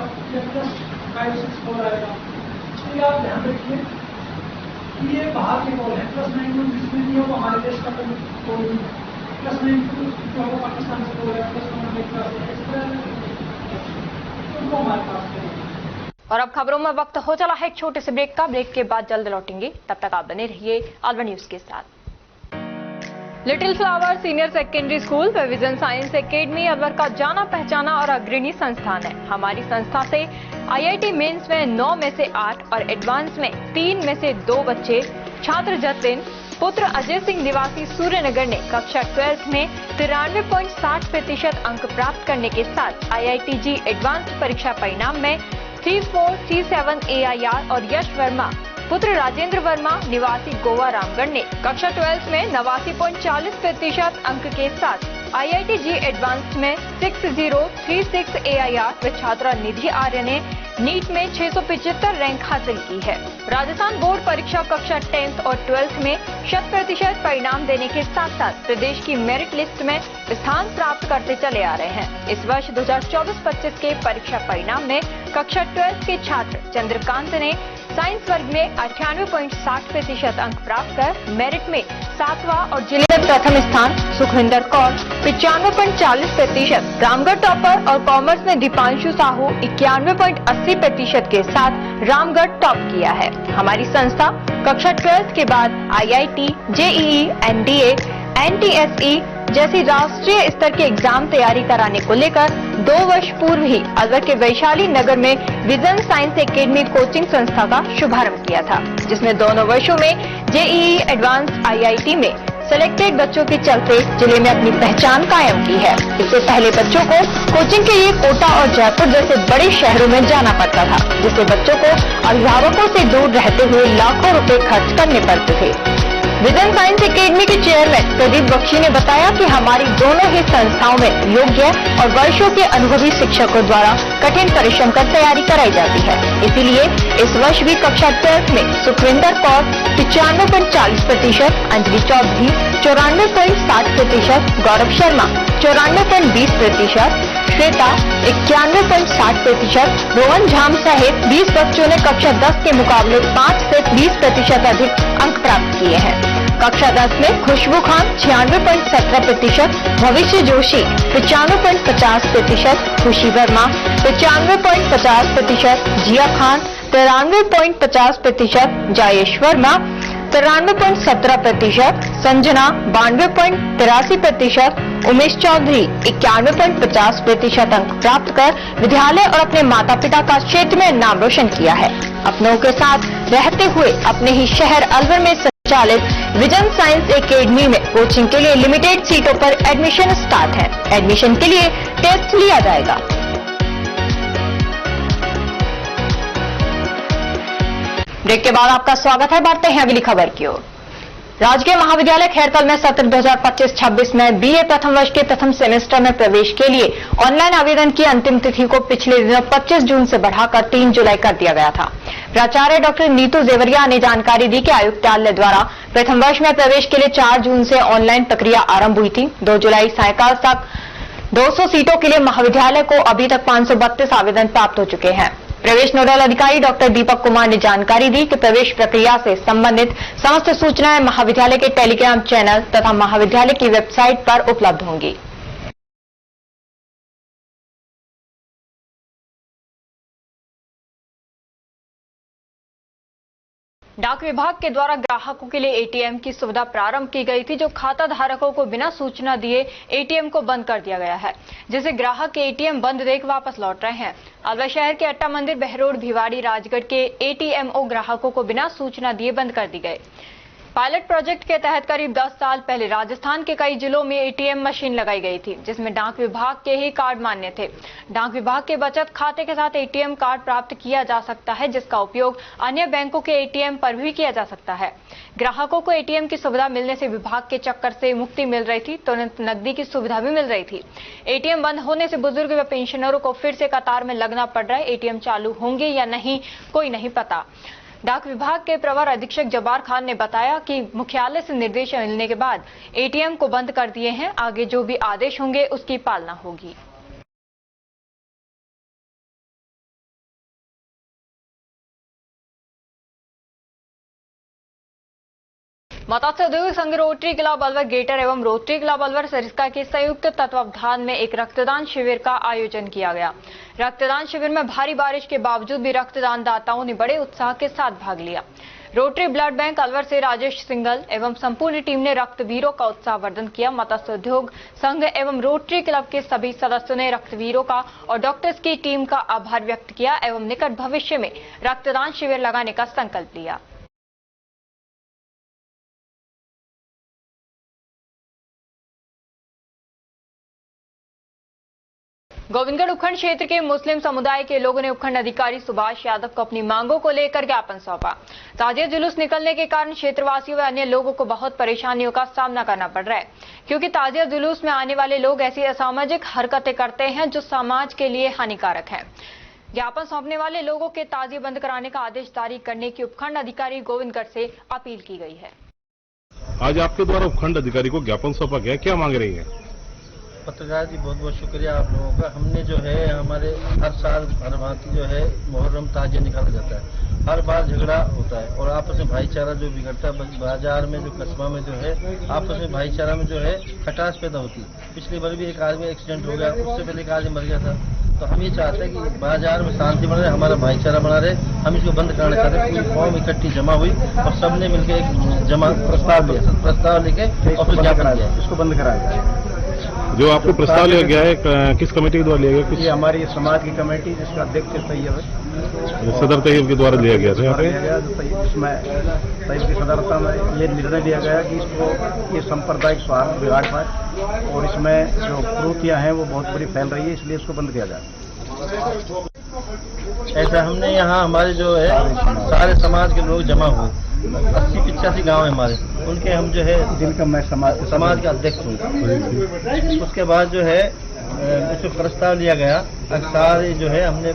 +564 आएगा। तो ये आप ध्यान रखिए कि ये बाहर के कॉल है। +92 जिसमें नहीं हो वो हमारे देश का कोई नहीं है। +92 जो है पाकिस्तान से कॉल है, +1 अमेरिका से, इस तरह उनको हमारे पास है। और अब खबरों में वक्त हो चला है एक छोटे से ब्रेक का। ब्रेक के बाद जल्द लौटेंगे, तब तक आप बने रहिए अलवर न्यूज के साथ। Little flower senior secondary school व विजन साइंस एकेडमी अलवर का जाना पहचाना और अग्रणी संस्थान है। हमारी संस्था से IIT मेंस में 9 में से 8 और एडवांस में 3 में से 2 बच्चे छात्र जतिन पुत्र अजय सिंह निवासी सूर्यनगर ने कक्षा 12th में 93.60% अंक प्राप्त करने के साथ IIT-JEE एडवांस परीक्षा परिणाम में 3437 AIR और यश वर्मा पुत्र राजेंद्र वर्मा निवासी गोवा रामगढ़ ने कक्षा 12th में 89.40% अंक के साथ IIT-JEE एडवांस में 6036 AIR व छात्रा निधि आर्य ने नीट में 675 रैंक हासिल की है। राजस्थान बोर्ड परीक्षा कक्षा 10th और 12th में 100% परिणाम देने के साथ साथ प्रदेश की मेरिट लिस्ट में स्थान प्राप्त करते चले आ रहे हैं। इस वर्ष 2024-25 के परीक्षा परिणाम में कक्षा 12th के छात्र चंद्रकांत ने साइंस वर्ग में 98.60% अंक प्राप्त कर मेरिट में 7वां और जिले में प्रथम स्थान, सुखविंदर कौर 95.40%, रामगढ़ टॉपर और कॉमर्स में दीपांशु साहू 91.80% के साथ रामगढ़ टॉप किया है। हमारी संस्था कक्षा 12th के बाद IIT, JEE, NDA, NTSE जैसी राष्ट्रीय स्तर के एग्जाम तैयारी कराने को लेकर 2 वर्ष पूर्व ही अलवर के वैशाली नगर में विजन साइंस एकेडमी कोचिंग संस्था का शुभारंभ किया था, जिसमें दोनों वर्षों में JEE एडवांस IIT में सिलेक्टेड बच्चों के चलते जिले में अपनी पहचान कायम की है। इससे पहले बच्चों को कोचिंग के लिए कोटा और जयपुर जैसे बड़े शहरों में जाना पड़ता था, जिससे बच्चों को अभिभावकों से दूर रहते हुए लाखों रुपए खर्च करने पड़ते थे। विजन साइंस एकेडमी के चेयरमैन प्रदीप बख्शी ने बताया कि हमारी दोनों ही संस्थाओं में योग्य और वर्षों के अनुभवी शिक्षकों द्वारा कठिन परिश्रम कर तैयारी कराई जाती है। इसीलिए इस वर्ष भी कक्षा 12th में सुखविंदर कौर 95.40%, अंजलि चौधरी 94.60%, गौरव शर्मा 94.20%, श्वेता 91.60%, रोहन झाम सहित 20 बच्चों ने कक्षा 10 के मुकाबले 5 से 20% अधिक अंक प्राप्त किए हैं। कक्षा 10 में खुशबू खान 96.17%, भविष्य जोशी 95.50%, खुशी वर्मा 95.50%, जिया खान 93.50%, जायेश वर्मा 93.17%, संजना 92.83%, उमेश चौधरी 91.50% अंक प्राप्त कर विद्यालय और अपने माता पिता का क्षेत्र में नाम रोशन किया है। अपनों के साथ रहते हुए अपने ही शहर अलवर में संचालित विजन साइंस एकेडमी में कोचिंग के लिए लिमिटेड सीटों पर एडमिशन स्टार्ट है। एडमिशन के लिए टेस्ट लिया जाएगा। ब्रेक के बाद आपका स्वागत है। बढ़ते हैं अगली खबर की ओर। राजकीय महाविद्यालय खैरकल में सत्र 2025-26 में BA प्रथम वर्ष के प्रथम सेमेस्टर में प्रवेश के लिए ऑनलाइन आवेदन की अंतिम तिथि को पिछले दिनों 25 जून से बढ़ाकर 3 जुलाई कर दिया गया था। प्राचार्य डॉक्टर नीतू जेवरिया ने जानकारी दी कि आयुक्तालय द्वारा प्रथम वर्ष में प्रवेश के लिए 4 जून से ऑनलाइन प्रक्रिया आरंभ हुई थी। 2 जुलाई सायकाल तक 200 सीटों के लिए महाविद्यालय को अभी तक 532 आवेदन प्राप्त हो चुके हैं। प्रवेश नोडल अधिकारी डॉक्टर दीपक कुमार ने जानकारी दी कि प्रवेश प्रक्रिया से संबंधित समस्त सूचनाएं महाविद्यालय के टेलीग्राम चैनल तथा महाविद्यालय की वेबसाइट पर उपलब्ध होंगी। डाक विभाग के द्वारा ग्राहकों के लिए एटीएम की सुविधा प्रारंभ की गई थी, जो खाता धारकों को बिना सूचना दिए एटीएम को बंद कर दिया गया है, जिसे ग्राहक के एटीएम बंद देख वापस लौट रहे हैं। अलवर शहर के अट्टा मंदिर, बहरोड, भिवाड़ी, राजगढ़ के एटीएमओ ग्राहकों को बिना सूचना दिए बंद कर दी गए। पायलट प्रोजेक्ट के तहत करीब 10 साल पहले राजस्थान के कई जिलों में एटीएम मशीन लगाई गई थी, जिसमें डाक विभाग के ही कार्ड मान्य थे। डाक विभाग के बचत खाते के साथ एटीएम कार्ड प्राप्त किया जा सकता है, जिसका उपयोग अन्य बैंकों के एटीएम पर भी किया जा सकता है। ग्राहकों को एटीएम की सुविधा मिलने से विभाग के चक्कर से मुक्ति मिल रही थी, तुरंत नकदी की सुविधा भी मिल रही थी। एटीएम बंद होने से बुजुर्ग व पेंशनरों को फिर से कतार में लगना पड़ रहा है। एटीएम चालू होंगे या नहीं, कोई नहीं पता। डाक विभाग के प्रवर अधीक्षक जब्बार खान ने बताया कि मुख्यालय से निर्देश मिलने के बाद एटीएम को बंद कर दिए हैं। आगे जो भी आदेश होंगे उसकी पालना होगी। मत्स्य उद्योग संघ रोटरी क्लब अलवर ग्रेटर एवं रोटरी क्लब अलवर सरिस्का के संयुक्त तत्वावधान में एक रक्तदान शिविर का आयोजन किया गया। रक्तदान शिविर में भारी बारिश के बावजूद भी रक्तदान दाताओं ने बड़े उत्साह के साथ भाग लिया। रोटरी ब्लड बैंक अलवर से राजेश सिंगल एवं संपूर्ण टीम ने रक्तवीरों का उत्साहवर्धन किया। मत्स्य उद्योग संघ एवं रोटरी क्लब के सभी सदस्यों ने रक्तवीरों का और डॉक्टर्स की टीम का आभार व्यक्त किया एवं निकट भविष्य में रक्तदान शिविर लगाने का संकल्प लिया। गोविंदगढ़ उपखंड क्षेत्र के मुस्लिम समुदाय के लोगों ने उपखंड अधिकारी सुभाष यादव को अपनी मांगों को लेकर ज्ञापन सौंपा। ताजिया जुलूस निकलने के कारण क्षेत्रवासियों व अन्य लोगों को बहुत परेशानियों का सामना करना पड़ रहा है, क्योंकि ताजिया जुलूस में आने वाले लोग ऐसी असामाजिक हरकतें करते हैं जो समाज के लिए हानिकारक है। ज्ञापन सौंपने वाले लोगों के ताजिए बंद कराने का आदेश जारी करने की उपखंड अधिकारी गोविंदगढ़ से अपील की गई है। आज आपके द्वारा उपखंड अधिकारी को ज्ञापन सौंपा गया, क्या मांग रही है? पत्रकार जी बहुत बहुत शुक्रिया आप लोगों का। हमने जो है हमारे हर साल हर भांति जो है मुहर्रम ताजिया निकाला जाता है। हर बार झगड़ा होता है और आपस में भाईचारा जो बिगड़ता है, बाजार में जो कस्बा में जो है आपस में भाईचारा में जो है खटास पैदा होती है। पिछली बार भी एक आदमी एक्सीडेंट हो गया, उससे पहले एक आदमी मर गया था। तो हम ये चाहते हैं कि बाजार में शांति बना रहे, हमारा भाईचारा बना रहे। हम इसको बंद कराना चाहते हैं। पूरी कौम इकट्ठी जमा हुई और सबने मिलकर एक जमा प्रस्ताव लेके और फिर ज्ञापन किया, इसको बंद कराया जाए। जो आपको प्रस्ताव लिया गया है किस कमेटी के द्वारा लिया गया? ये हमारी समाज की कमेटी जिसका अध्यक्ष तैयब है, सदर तैयब के द्वारा लिया गया था यहाँ पे। इसमें तैयब की सदरता में ये निर्णय लिया गया कि इसको ये सांप्रदायिक स्वार्थ विवाद है और इसमें जो कुरीतियां हैं वो बहुत बड़ी फैल रही है, इसलिए इसको बंद किया जाए। ऐसा हमने यहाँ हमारे जो है सारे समाज के लोग जमा हुए, 80-85 गांव है हमारे, उनके हम जो है जिनका मैं समाज का अध्यक्ष हूँ। उसके बाद जो है उसमें प्रस्ताव लिया गया सारे जो है हमने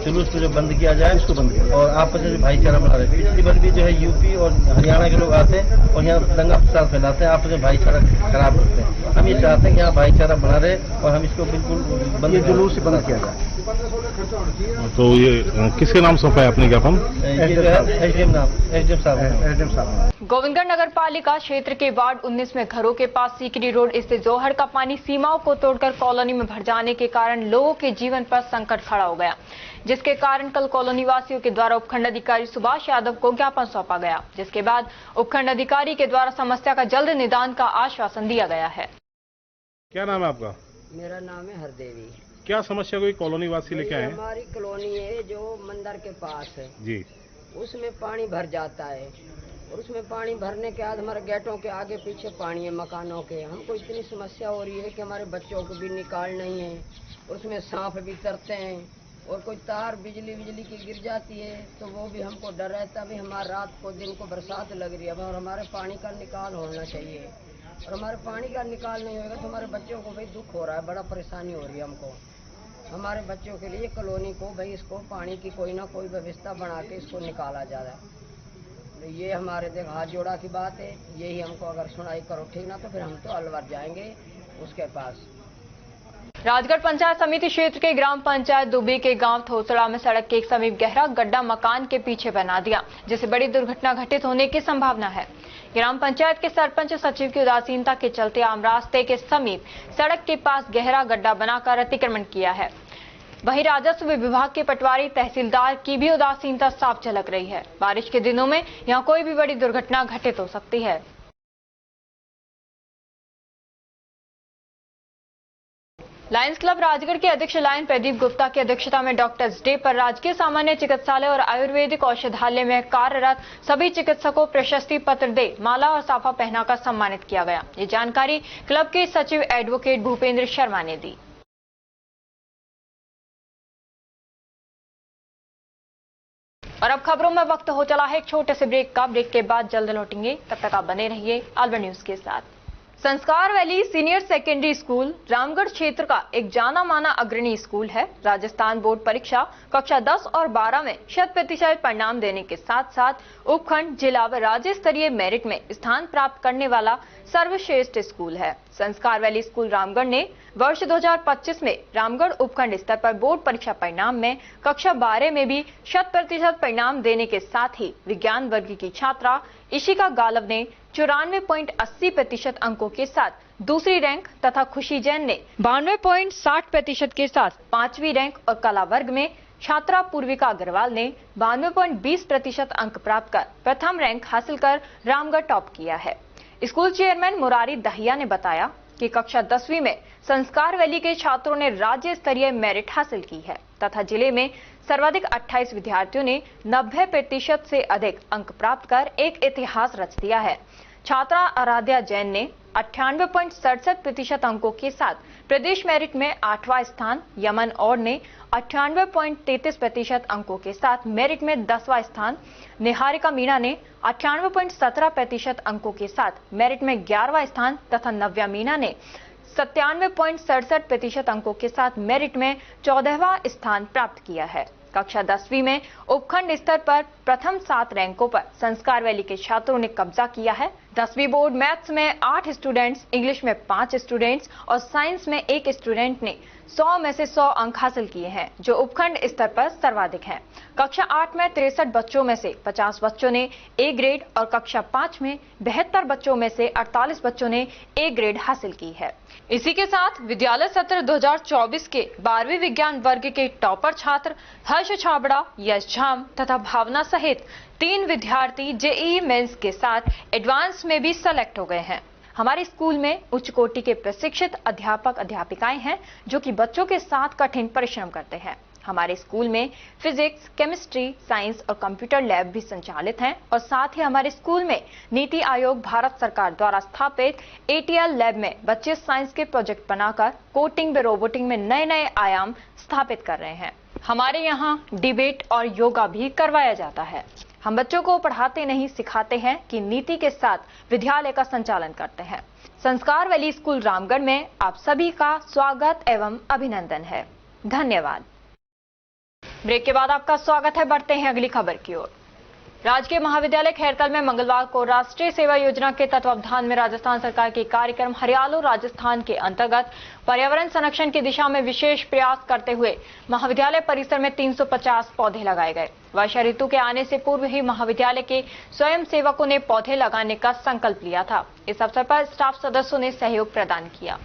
जुलूस को जो बंद किया जाए, उसको बंद किया और आपस में भाईचारा बना रहे। पिछली बार भी जो है यूपी और हरियाणा के लोग आते हैं और यहाँ दंगा फसाद फैलाते हैं, आपस में भाईचारा खराब करते हैं। हम ये चाहते हैं कि यहाँ भाईचारा बना रहे और हम इसको बिल्कुल बंद जुलूस से बंद किया जाए। तो ये किसके नाम सौंपा है अपने ज्ञापन? एसडीएम साहब। गोविंदगढ़ नगर पालिका क्षेत्र के वार्ड 19 में घरों के पास सीकरी रोड स्थित जोहड़ का पानी सीमाओं को तोड़कर कॉलोनी में भर जाने के कारण लोगों के जीवन पर संकट खड़ा हो गया, जिसके कारण कल कॉलोनी वासियों के द्वारा उपखंड अधिकारी सुभाष यादव को ज्ञापन सौंपा गया, जिसके बाद उपखंड अधिकारी के द्वारा समस्या का जल्द निदान का आश्वासन दिया गया है। क्या नाम है आपका? मेरा नाम है हरदेवी। क्या समस्या कोई कॉलोनी वासी लेके आए? हमारी कॉलोनी है जो मंदिर के पास है जी, उसमें पानी भर जाता है और उसमें पानी भरने के बाद हमारे गेटों के आगे पीछे पानी है मकानों के। हमको इतनी समस्या हो रही है कि हमारे बच्चों को भी निकाल नहीं है, उसमें सांप भी तरते हैं और कोई तार बिजली की गिर जाती है तो वो भी हमको डर रहता है। हमारे रात को दिन को बरसात लग रही है और हमारे पानी का निकाल होना चाहिए और हमारे पानी का निकाल नहीं होगा तो हमारे बच्चों को भाई दुख हो रहा है, बड़ा परेशानी हो रही है हमको। हमारे बच्चों के लिए कॉलोनी को भाई इसको पानी की कोई ना कोई व्यवस्था बना के इसको निकाला जा रहा है। ये हमारे देख हाथ जोड़ा की बात है, यही हमको अगर सुनाई करो ठीक ना तो फिर हम तो अलवर जाएंगे उसके पास। राजगढ़ पंचायत समिति क्षेत्र के ग्राम पंचायत दुबी के गांव थोसड़ा में सड़क के एक समीप गहरा गड्ढा मकान के पीछे बना दिया, जिससे बड़ी दुर्घटना घटित होने की संभावना है। ग्राम पंचायत के सरपंच सचिव की उदासीनता के चलते आम रास्ते के समीप सड़क के पास गहरा गड्ढा बनाकर अतिक्रमण किया है। वहीं राजस्व विभाग के पटवारी तहसीलदार की भी उदासीनता साफ झलक रही है। बारिश के दिनों में यहां कोई भी बड़ी दुर्घटना घटित हो सकती है। लायंस क्लब राजगढ़ के अध्यक्ष लायन प्रदीप गुप्ता की अध्यक्षता में डॉक्टर्स डे पर राजकीय सामान्य चिकित्सालय और आयुर्वेदिक औषधालय में कार्यरत सभी चिकित्सकों प्रशस्ति पत्र दे माला और साफा पहनाकर सम्मानित किया गया। ये जानकारी क्लब के सचिव एडवोकेट भूपेंद्र शर्मा ने दी। और अब खबरों में वक्त हो चला है एक छोटे से ब्रेक का। ब्रेक के बाद जल्द लौटेंगे, तब तक आप बने रहिए अलवर न्यूज के साथ। संस्कार valley senior secondary school Ramgarh क्षेत्र का एक जाना माना अग्रणी स्कूल है। राजस्थान बोर्ड परीक्षा कक्षा 10 और 12 में 100% परिणाम देने के साथ साथ उपखंड, जिला व राज्य स्तरीय मेरिट में स्थान प्राप्त करने वाला सर्वश्रेष्ठ स्कूल है। संस्कार वैली स्कूल रामगढ़ ने वर्ष 2025 में रामगढ़ उपखंड स्तर पर बोर्ड परीक्षा परिणाम में कक्षा 12 में भी 100% परिणाम देने के साथ ही विज्ञान वर्ग की छात्रा इशिका गालव ने 94.80% अंकों के साथ दूसरी रैंक तथा खुशी जैन ने 92.60% के साथ 5वीं रैंक और कला वर्ग में छात्रा पूर्विका अग्रवाल ने 92.20% अंक प्राप्त कर प्रथम रैंक हासिल कर रामगढ़ टॉप किया है। स्कूल चेयरमैन मुरारी दहिया ने बताया कि कक्षा 10वीं में संस्कार वैली के छात्रों ने राज्य स्तरीय मेरिट हासिल की है तथा जिले में सर्वाधिक 28 विद्यार्थियों ने 90% से अधिक अंक प्राप्त कर एक इतिहास रच दिया है। छात्रा आराध्या जैन ने 98.67% अंकों के साथ प्रदेश मेरिट में 8वां स्थान, यमन और ने 98.33% अंकों के साथ मेरिट में 10वां स्थान, निहारिका मीणा ने 98.17% अंकों के साथ मेरिट में 11वां स्थान तथा नव्या मीणा ने 97.67% अंकों के साथ मेरिट में 14वां स्थान प्राप्त किया है। कक्षा 10वीं में उपखंड स्तर पर प्रथम 7 रैंकों पर संस्कार वैली के छात्रों ने कब्जा किया है। 10वीं बोर्ड मैथ्स में 8 स्टूडेंट्स, इंग्लिश में 5 स्टूडेंट्स और साइंस में 1 स्टूडेंट ने 100 में से 100 अंक हासिल किए हैं, जो उपखंड स्तर पर सर्वाधिक हैं। कक्षा 8 में 63 बच्चों में से 50 बच्चों ने ए ग्रेड और कक्षा 5 में 72 बच्चों में से 48 बच्चों ने ए ग्रेड हासिल की है। इसी के साथ विद्यालय सत्र 2024 के 12वीं विज्ञान वर्ग के टॉपर छात्र हर्ष छाबड़ा, यश झाम तथा भावना सहित 3 विद्यार्थी जेईई मेंस के साथ एडवांस में भी सेलेक्ट हो गए हैं। हमारे स्कूल में उच्च कोटि के प्रशिक्षित अध्यापक अध्यापिकाएं हैं जो कि बच्चों के साथ कठिन परिश्रम करते हैं। हमारे स्कूल में फिजिक्स, केमिस्ट्री, साइंस और कंप्यूटर लैब भी संचालित हैं और साथ ही हमारे स्कूल में नीति आयोग भारत सरकार द्वारा स्थापित एटीएल लैब में बच्चे साइंस के प्रोजेक्ट बनाकर कोडिंग व रोबोटिंग में नए नए आयाम स्थापित कर रहे हैं। हमारे यहाँ डिबेट और योगा भी करवाया जाता है। हम बच्चों को पढ़ाते नहीं सिखाते हैं कि नीति के साथ विद्यालय का संचालन करते हैं। संस्कार वैली स्कूल रामगढ़ में आप सभी का स्वागत एवं अभिनंदन है। धन्यवाद। ब्रेक के बाद आपका स्वागत है। बढ़ते हैं अगली खबर की ओर। राजकीय महाविद्यालय खैरतल में मंगलवार को राष्ट्रीय सेवा योजना के तत्वावधान में राजस्थान सरकार के कार्यक्रम हरियालो राजस्थान के अंतर्गत पर्यावरण संरक्षण की दिशा में विशेष प्रयास करते हुए महाविद्यालय परिसर में 350 पौधे लगाए गए। वर्षा ऋतु के आने से पूर्व ही महाविद्यालय के स्वयं सेवकों ने पौधे लगाने का संकल्प लिया था। इस अवसर पर स्टाफ सदस्यों ने सहयोग प्रदान किया।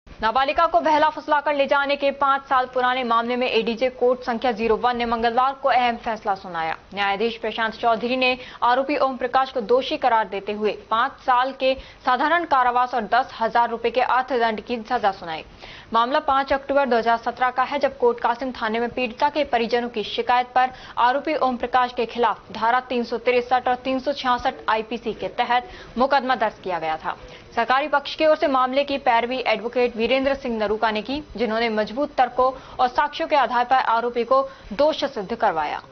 नाबालिगा को बहला फुसलाकर ले जाने के 5 साल पुराने मामले में एडीजे कोर्ट संख्या 01 ने मंगलवार को अहम फैसला सुनाया। न्यायाधीश प्रशांत चौधरी ने आरोपी ओम प्रकाश को दोषी करार देते हुए 5 साल के साधारण कारावास और 10,000 रुपए के अर्थदंड की सजा सुनाई। मामला 5 अक्टूबर 2017 का है, जब कोट कासिम थाने में पीड़िता के परिजनों की शिकायत पर आरोपी ओम प्रकाश के खिलाफ धारा 363 और 366 आईपीसी के तहत मुकदमा दर्ज किया गया था। सरकारी पक्ष की ओर से मामले की पैरवी एडवोकेट वीरेंद्र सिंह नरूका ने की, जिन्होंने मजबूत तर्कों और साक्ष्यों के आधार पर आरोपी को दोष सिद्ध करवाया।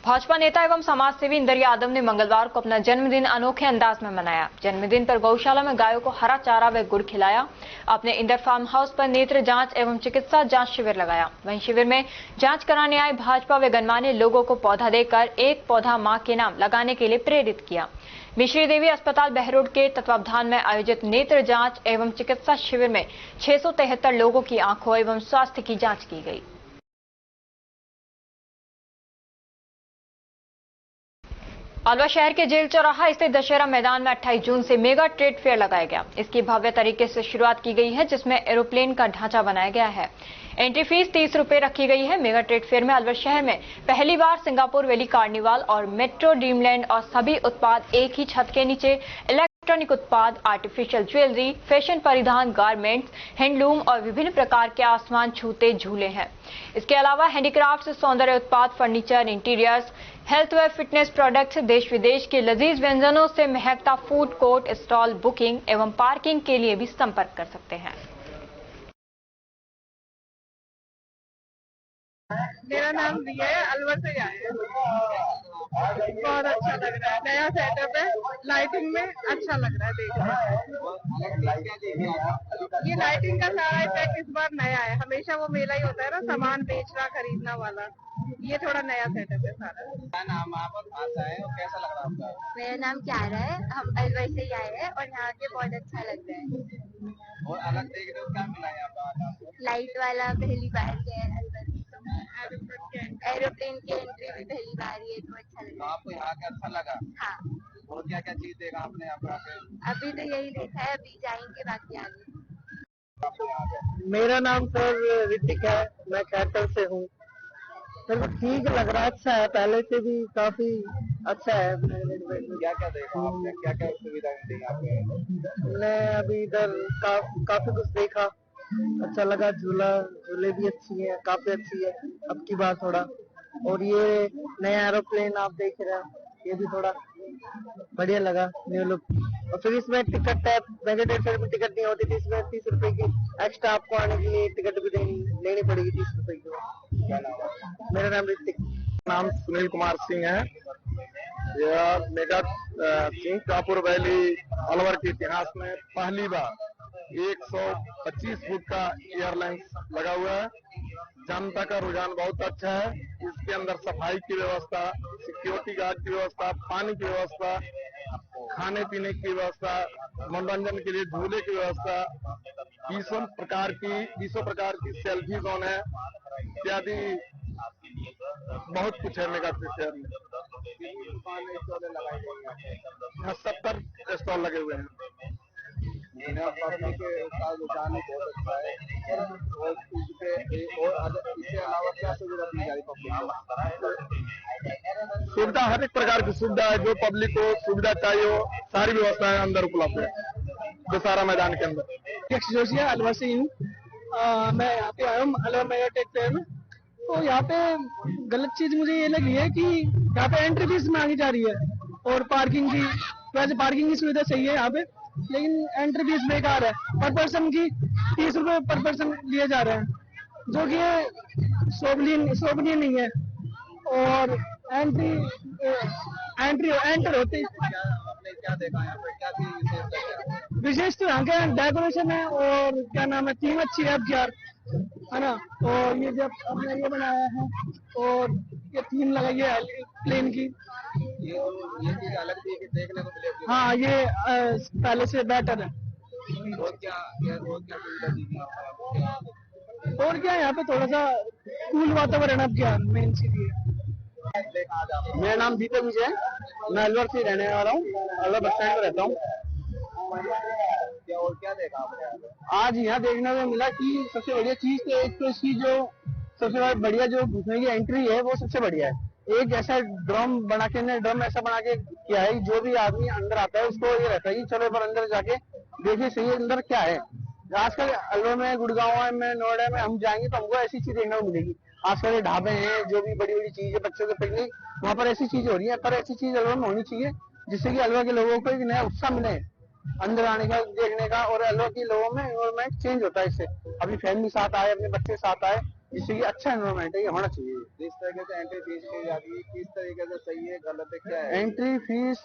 भाजपा नेता एवं समाजसेवी इंदर यादव ने मंगलवार को अपना जन्मदिन अनोखे अंदाज में मनाया। जन्मदिन पर गौशाला में गायों को हरा चारा व गुड़ खिलाया। अपने इंदर फार्म हाउस पर नेत्र जांच एवं चिकित्सा जांच शिविर लगाया। वहीं शिविर में जांच कराने आए भाजपा व गणमान्य लोगों को पौधा देकर एक पौधा मां के नाम लगाने के लिए प्रेरित किया। मिश्री देवी अस्पताल बहरोड के तत्वावधान में आयोजित नेत्र जांच एवं चिकित्सा शिविर में 673 लोगों की आंखों एवं स्वास्थ्य की जांच की गई। अलवर शहर के जेल चौराहा स्थित दशहरा मैदान में 28 जून से मेगा ट्रेड फेयर लगाया गया। इसकी भव्य तरीके से शुरुआत की गई है, जिसमें एरोप्लेन का ढांचा बनाया गया है। एंट्री फीस 30 रुपए रखी गई है। मेगा ट्रेड फेयर में अलवर शहर में पहली बार सिंगापुर वैली कार्निवाल और मेट्रो ड्रीमलैंड और सभी उत्पाद एक ही छत के नीचे, इलेक्ट्रॉनिक उत्पाद, आर्टिफिशियल ज्वेलरी, फैशन परिधान, गारमेंट्स, हैंडलूम और विभिन्न प्रकार के आसमान छूते झूले हैं। इसके अलावा हैंडीक्राफ्ट, सौंदर्य उत्पाद, फर्नीचर, इंटीरियर्स, हेल्थ व फिटनेस प्रोडक्ट्स, देश विदेश के लजीज व्यंजनों से महकता फूड कोर्ट, स्टॉल, बुकिंग एवं पार्किंग के लिए भी संपर्क कर सकते हैं। मेरा नाम रिया है, अलवर से आए हैं। बहुत अच्छा लग रहा है, नया सेटअप है, लाइटिंग में अच्छा लग रहा है देखने। ये लाइटिंग का सारा इफेक्ट इस बार नया है। हमेशा वो मेला ही होता है ना, सामान बेचना खरीदना वाला, ये थोड़ा नया सेटअप है सारा। क्या नाम आप आए और कैसा लग रहा है आपका? मेरा नाम क्यारा है, हम अलवर से ही आए हैं और यहाँ के बहुत अच्छा लग रहा है। और अलग देख रहे हो, क्या मिला है आपको? लाइट वाला पहली बार है अलवर। एरोप्लेन की एंट्री भी पहली बार है, तो अच्छा लगा। आपको यहाँ का अच्छा लगा? हाँ। और क्या क्या चीज देखा आपने यहाँ पे? अभी तो यही देखा है, अभी जाएंगे बाकी आगे। मेरा नाम सर ऋतिक है, मैं खैरतल से हूँ। सर ठीक लग रहा है, अच्छा है, पहले से भी काफी अच्छा है। क्या क्या देखा आपने, क्या क्या सुविधाएं दी आपने? मैं अभी इधर काफी कुछ देखा, अच्छा लगा। झूले भी अच्छी है, काफी अच्छी है अब की बार थोड़ा। और ये नया एरोप्लेन आप देख रहे हैं, ये भी थोड़ा बढ़िया लगा, न्यू लुक। और फिर इसमें टिकट है, वेजिटेड फिर भी टिकट नहीं होती थी, इसमें 30 रुपए की एक्स्ट्रा आपको आने के लिए टिकट भी लेनी पड़ेगी 30 रुपए की। मेरा नाम ऋतिक। नाम सुनील कुमार सिंह है। यह मेगा सिंह कापुर वैली अलवर के इतिहास में पहली बार 125 फुट का एयरलाइंस लगा हुआ है। जनता का रुझान बहुत अच्छा है। इसके अंदर सफाई की व्यवस्था, सिक्योरिटी गार्ड की व्यवस्था, पानी की व्यवस्था, खाने पीने की व्यवस्था, मनोरंजन के लिए झूले की व्यवस्था, 20 प्रकार की सेल्फी जोन है इत्यादि बहुत कुछ है मेगा शहर में। 70 स्टॉल लगे हुए हैं। इसके अलावा क्या सुविधा दी जा रही पब्लिक? सुविधा हर एक प्रकार की सुविधा है, जो पब्लिक को सुविधा चाहिए हो सारी व्यवस्थाएं अंदर उपलब्ध है दशहरा मैदान के अंदर। जोशिया अलवर से हूँ। मैं यहाँ पे आया हूँ अलवर मेगा टेक फेयर में। तो यहाँ पे गलत चीज मुझे ये लगी है कि यहाँ पे एंट्री फीस मांगी जा रही है और पार्किंग की, वैसे पार्किंग की सुविधा सही है यहाँ पे, लेकिन एंट्री फीस बेकार है। पर पर्सन की 30 रुपए पर पर्सन लिए जा रहे हैं, जो कि शोभनीय नहीं है। और एंटर होते क्या देखा यहाँ पे, क्या चीज विशेष तो यहाँ का डेकोरेशन है और क्या नाम है, थीम अच्छी है अब यार, है ना। और ये जब आपने ये बनाया है और ये थीम लगाई है प्लेन की, ये चीज अलग थी कि देखने को मिलेगी। हाँ ये पहले से बेटर है। और क्या सुविधा दी? और क्या यहाँ पे थोड़ा सा कूल वातावरण अब क्या मेन सिटी है। मेरा नाम दीपक विजय है, मैं अलवर से रहने वाला हूँ, अलवर बस स्टैंड में रहता हूँ। और क्या देखा आपने? आज यहाँ देखने में मिला कि सबसे बढ़िया चीज तो एक तो इसकी जो सबसे बढ़िया जो घुसने की एंट्री है वो सबसे बढ़िया है। एक ऐसा ड्रम ऐसा बना के किया है, जो भी आदमी अंदर आता है उसको ये रहता है कि चलो एक बार अंदर जाके देखिए सही अंदर क्या है। आजकल अलवर में, गुड़गांव में, नोएडा में हम जाएंगे तो हमको ऐसी चीज देखने को मिलेगी। आजकल ढाबे हैं, जो भी बड़ी बड़ी चीज है, बच्चों के पिकनिक, वहाँ पर ऐसी चीज हो रही है। पर ऐसी चीज अलवर में होनी चाहिए जिससे कि अलवर के लोगों को एक नया उत्साह मिले अंदर आने का, देखने का। और अलवर के लोगों में एनवायरमेंट चेंज होता है इससे। अपनी फैमिली साथ आए, अपने बच्चे साथ आए, जिससे कि अच्छा एनवायरमेंट है, ये होना चाहिए। जिस तरीके से एंट्री फीस ली जाती है, किस तरीके से सही है, गलत है, क्या है? एंट्री फीस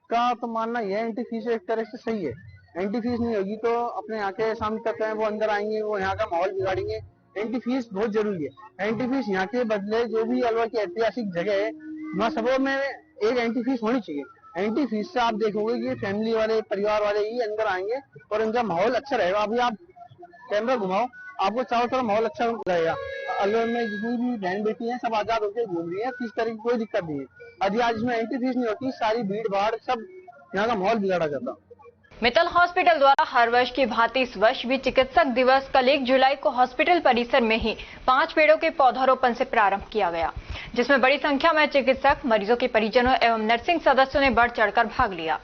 का तो मानना यह है, एंट्री फीस एक तरह से सही है। एंट्री फीस नहीं होगी तो अपने यहाँ के सामने तक है वो अंदर आएंगे, वो यहाँ का माहौल बिगाड़ेंगे। एंट्री फीस बहुत जरूरी है। एंट्री फीस यहाँ के बदले जो भी अलवर की ऐतिहासिक जगह है वहाँ सबों में एक एंट्री फीस होनी चाहिए। एंट्री फीस से आप देखोगे कि फैमिली वाले, परिवार वाले ही अंदर आएंगे और उनका माहौल अच्छा रहेगा। अभी आप कैमरा घुमाओ, आपको चारों तरफ माहौल अच्छा रहेगा। अलवर में जितनी भी बहन बेटी है सब आजाद होकर घूम रही है, किस तरह की कोई दिक्कत नहीं है। यदि आज इसमें एंट्री फीस नहीं होती, सारी भीड़ भाड़ सब यहाँ का माहौल बिगाड़ा जाता। मित्तल हॉस्पिटल द्वारा हर वर्ष की भांति इस वर्ष भी चिकित्सक दिवस कल 1 जुलाई को हॉस्पिटल परिसर में ही 5 पेड़ों के पौधारोपण से प्रारंभ किया गया, जिसमें बड़ी संख्या में चिकित्सक, मरीजों के परिजनों एवं नर्सिंग सदस्यों ने बढ़ चढ़कर भाग लिया।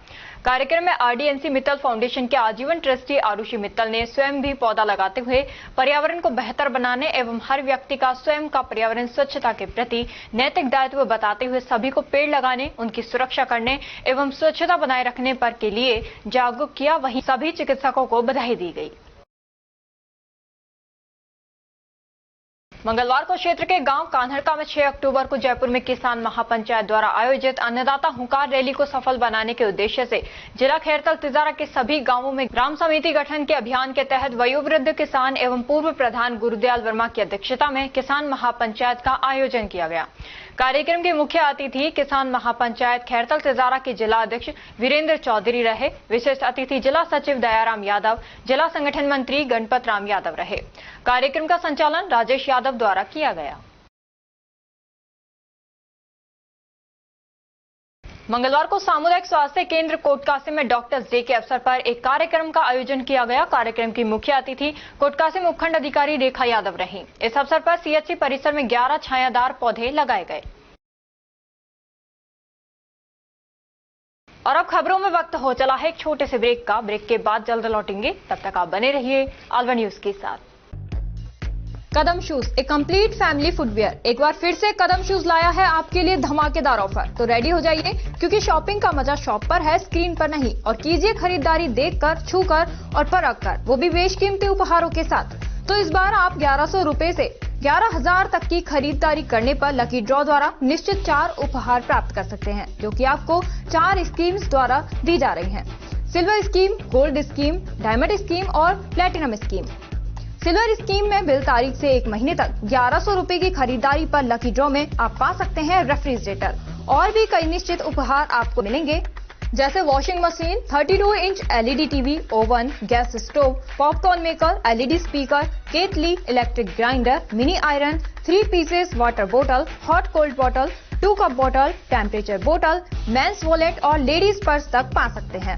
कार्यक्रम में आरडीएनसी मित्तल फाउंडेशन के आजीवन ट्रस्टी आरुषि मित्तल ने स्वयं भी पौधा लगाते हुए पर्यावरण को बेहतर बनाने एवं हर व्यक्ति का स्वयं का पर्यावरण स्वच्छता के प्रति नैतिक दायित्व बताते हुए सभी को पेड़ लगाने, उनकी सुरक्षा करने एवं स्वच्छता बनाए रखने पर के लिए जागरूक किया। वहीं सभी चिकित्सकों को बधाई दी गई। मंगलवार को क्षेत्र के गांव कान्हड़का में 6 अक्टूबर को जयपुर में किसान महापंचायत द्वारा आयोजित अन्नदाता हुंकार रैली को सफल बनाने के उद्देश्य से जिला खैरतल तिजारा के सभी गांवों में ग्राम समिति गठन के अभियान के तहत वयोवृद्ध किसान एवं पूर्व प्रधान गुरुदयाल वर्मा की अध्यक्षता में किसान महापंचायत का आयोजन किया गया। कार्यक्रम के मुख्य अतिथि किसान महापंचायत खैरतल तिजारा के जिला अध्यक्ष वीरेंद्र चौधरी रहे। विशिष्ट अतिथि जिला सचिव दयाराम यादव, जिला संगठन मंत्री गणपत राम यादव रहे। कार्यक्रम का संचालन राजेश यादव द्वारा किया गया। मंगलवार को सामुदायिक स्वास्थ्य केंद्र कोटकासी में डॉक्टर्स डे के अवसर पर एक कार्यक्रम का आयोजन किया गया। कार्यक्रम की मुख्य अतिथि कोटकासी में उपखंड अधिकारी रेखा यादव रही। इस अवसर पर सीएचसी परिसर में 11 छायादार पौधे लगाए गए। और अब खबरों में वक्त हो चला है एक छोटे से ब्रेक का। ब्रेक के बाद जल्द लौटेंगे, तब तक आप बने रहिए अलवर न्यूज के साथ। कदम शूज, एक कंप्लीट फैमिली फुटवियर, एक बार फिर से कदम शूज लाया है आपके लिए धमाकेदार ऑफर। तो रेडी हो जाइए, क्योंकि शॉपिंग का मजा शॉप पर है, स्क्रीन पर नहीं। और कीजिए खरीदारी देखकर, छूकर और परख कर, वो भी बेशकीमती उपहारों के साथ। तो इस बार आप 1100 रुपए से 11,000 तक की खरीदारी करने पर लकी ड्रॉ द्वारा निश्चित 4 उपहार प्राप्त कर सकते हैं, जो कि आपको 4 स्कीम्स द्वारा दी जा रही हैं। Silver scheme, gold scheme, diamond scheme और प्लेटिनम स्कीम। सिल्वर स्कीम में बिल तारीख से 1 महीने तक 1100 रुपए की खरीदारी पर लकी ड्रॉ में आप पा सकते हैं रेफ्रिजरेटर और भी कई निश्चित उपहार आपको मिलेंगे, जैसे washing machine, 32 inch LED TV, oven, gas stove, popcorn maker, LED speaker, kettle, electric grinder, mini iron, 3 pieces water बोतल, हॉट कोल्ड बोतल, 2 कप बोतल, टेम्परेचर बोतल, मेंस वॉलेट और लेडीज पर्स तक पा सकते हैं।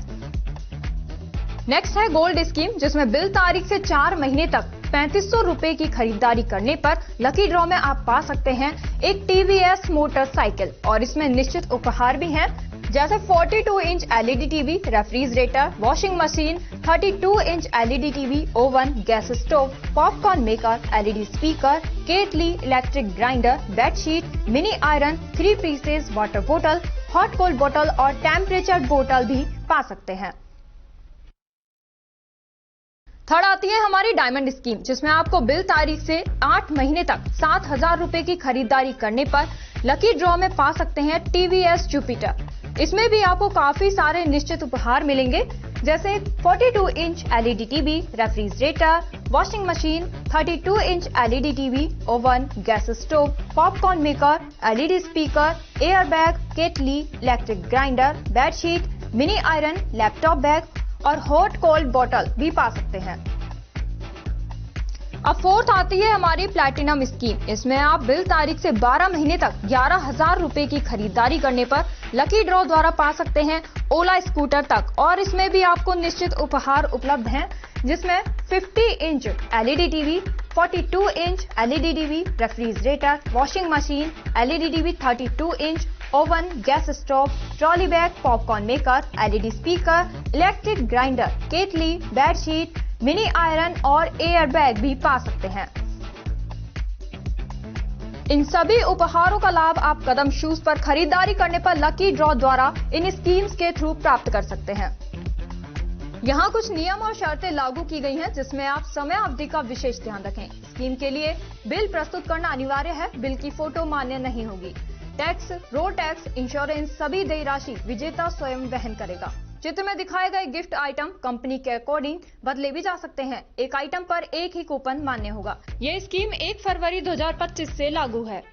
नेक्स्ट है गोल्ड स्कीम, जिसमें बिल तारीख से 4 महीने तक 3500 रुपए की खरीदारी करने पर लकी ड्रॉ में आप पा सकते हैं एक TVS मोटरसाइकिल और इसमें निश्चित उपहार भी हैं, जैसे 42 inch LED TV, refrigerator, washing machine, 32 inch LED TV, oven, gas stove, popcorn maker, LED speaker, kettle, electric grinder, bedsheet, mini iron, 3 pieces water बोतल, हॉट कोल्ड बोतल और टेम्परेचर बोतल भी पा सकते हैं। थर्ड आती है हमारी डायमंड स्कीम, जिसमें आपको बिल तारीख से 8 महीने तक 7,000 रुपए की खरीदारी करने पर लकी ड्रॉ में पा सकते हैं TVS जुपिटर। इसमें भी आपको काफी सारे निश्चित उपहार मिलेंगे, जैसे 42 inch LED TV, refrigerator, washing machine, 32 inch LED TV, oven, gas stove, popcorn maker, LED speaker, air bag, kettle, electric grinder, bedsheet, mini iron, laptop bag और हॉट कोल्ड बॉटल भी पा सकते हैं। अब फोर्थ आती है हमारी प्लैटिनम स्कीम। इसमें आप बिल तारीख से 12 महीने तक 11,000 रुपए की खरीदारी करने पर लकी ड्रॉ द्वारा पा सकते हैं ओला स्कूटर तक और इसमें भी आपको निश्चित उपहार उपलब्ध हैं, जिसमें 50 inch LED TV, 42 inch LED TV, refrigerator, washing machine, LED TV, 32 inch, oven, gas stove, trolley bag, popcorn maker, LED speaker, electric grinder, kettle, bedsheet, mini iron और एयर बैग भी पा सकते हैं। इन सभी उपहारों का लाभ आप कदम शूज पर खरीदारी करने पर लकी ड्रॉ द्वारा इन स्कीम्स के थ्रू प्राप्त कर सकते हैं। यहाँ कुछ नियम और शर्तें लागू की गई हैं, जिसमें आप समय अवधि का विशेष ध्यान रखें। स्कीम के लिए बिल प्रस्तुत करना अनिवार्य है, बिल की फोटो मान्य नहीं होगी। टैक्स, रोड टैक्स, इंश्योरेंस सभी देय राशि विजेता स्वयं वहन करेगा। चित्र में दिखाए गए गिफ्ट आइटम कंपनी के अकॉर्डिंग बदले भी जा सकते हैं। एक आइटम पर एक ही कूपन मान्य होगा। ये स्कीम 1 फरवरी 2025 से लागू है।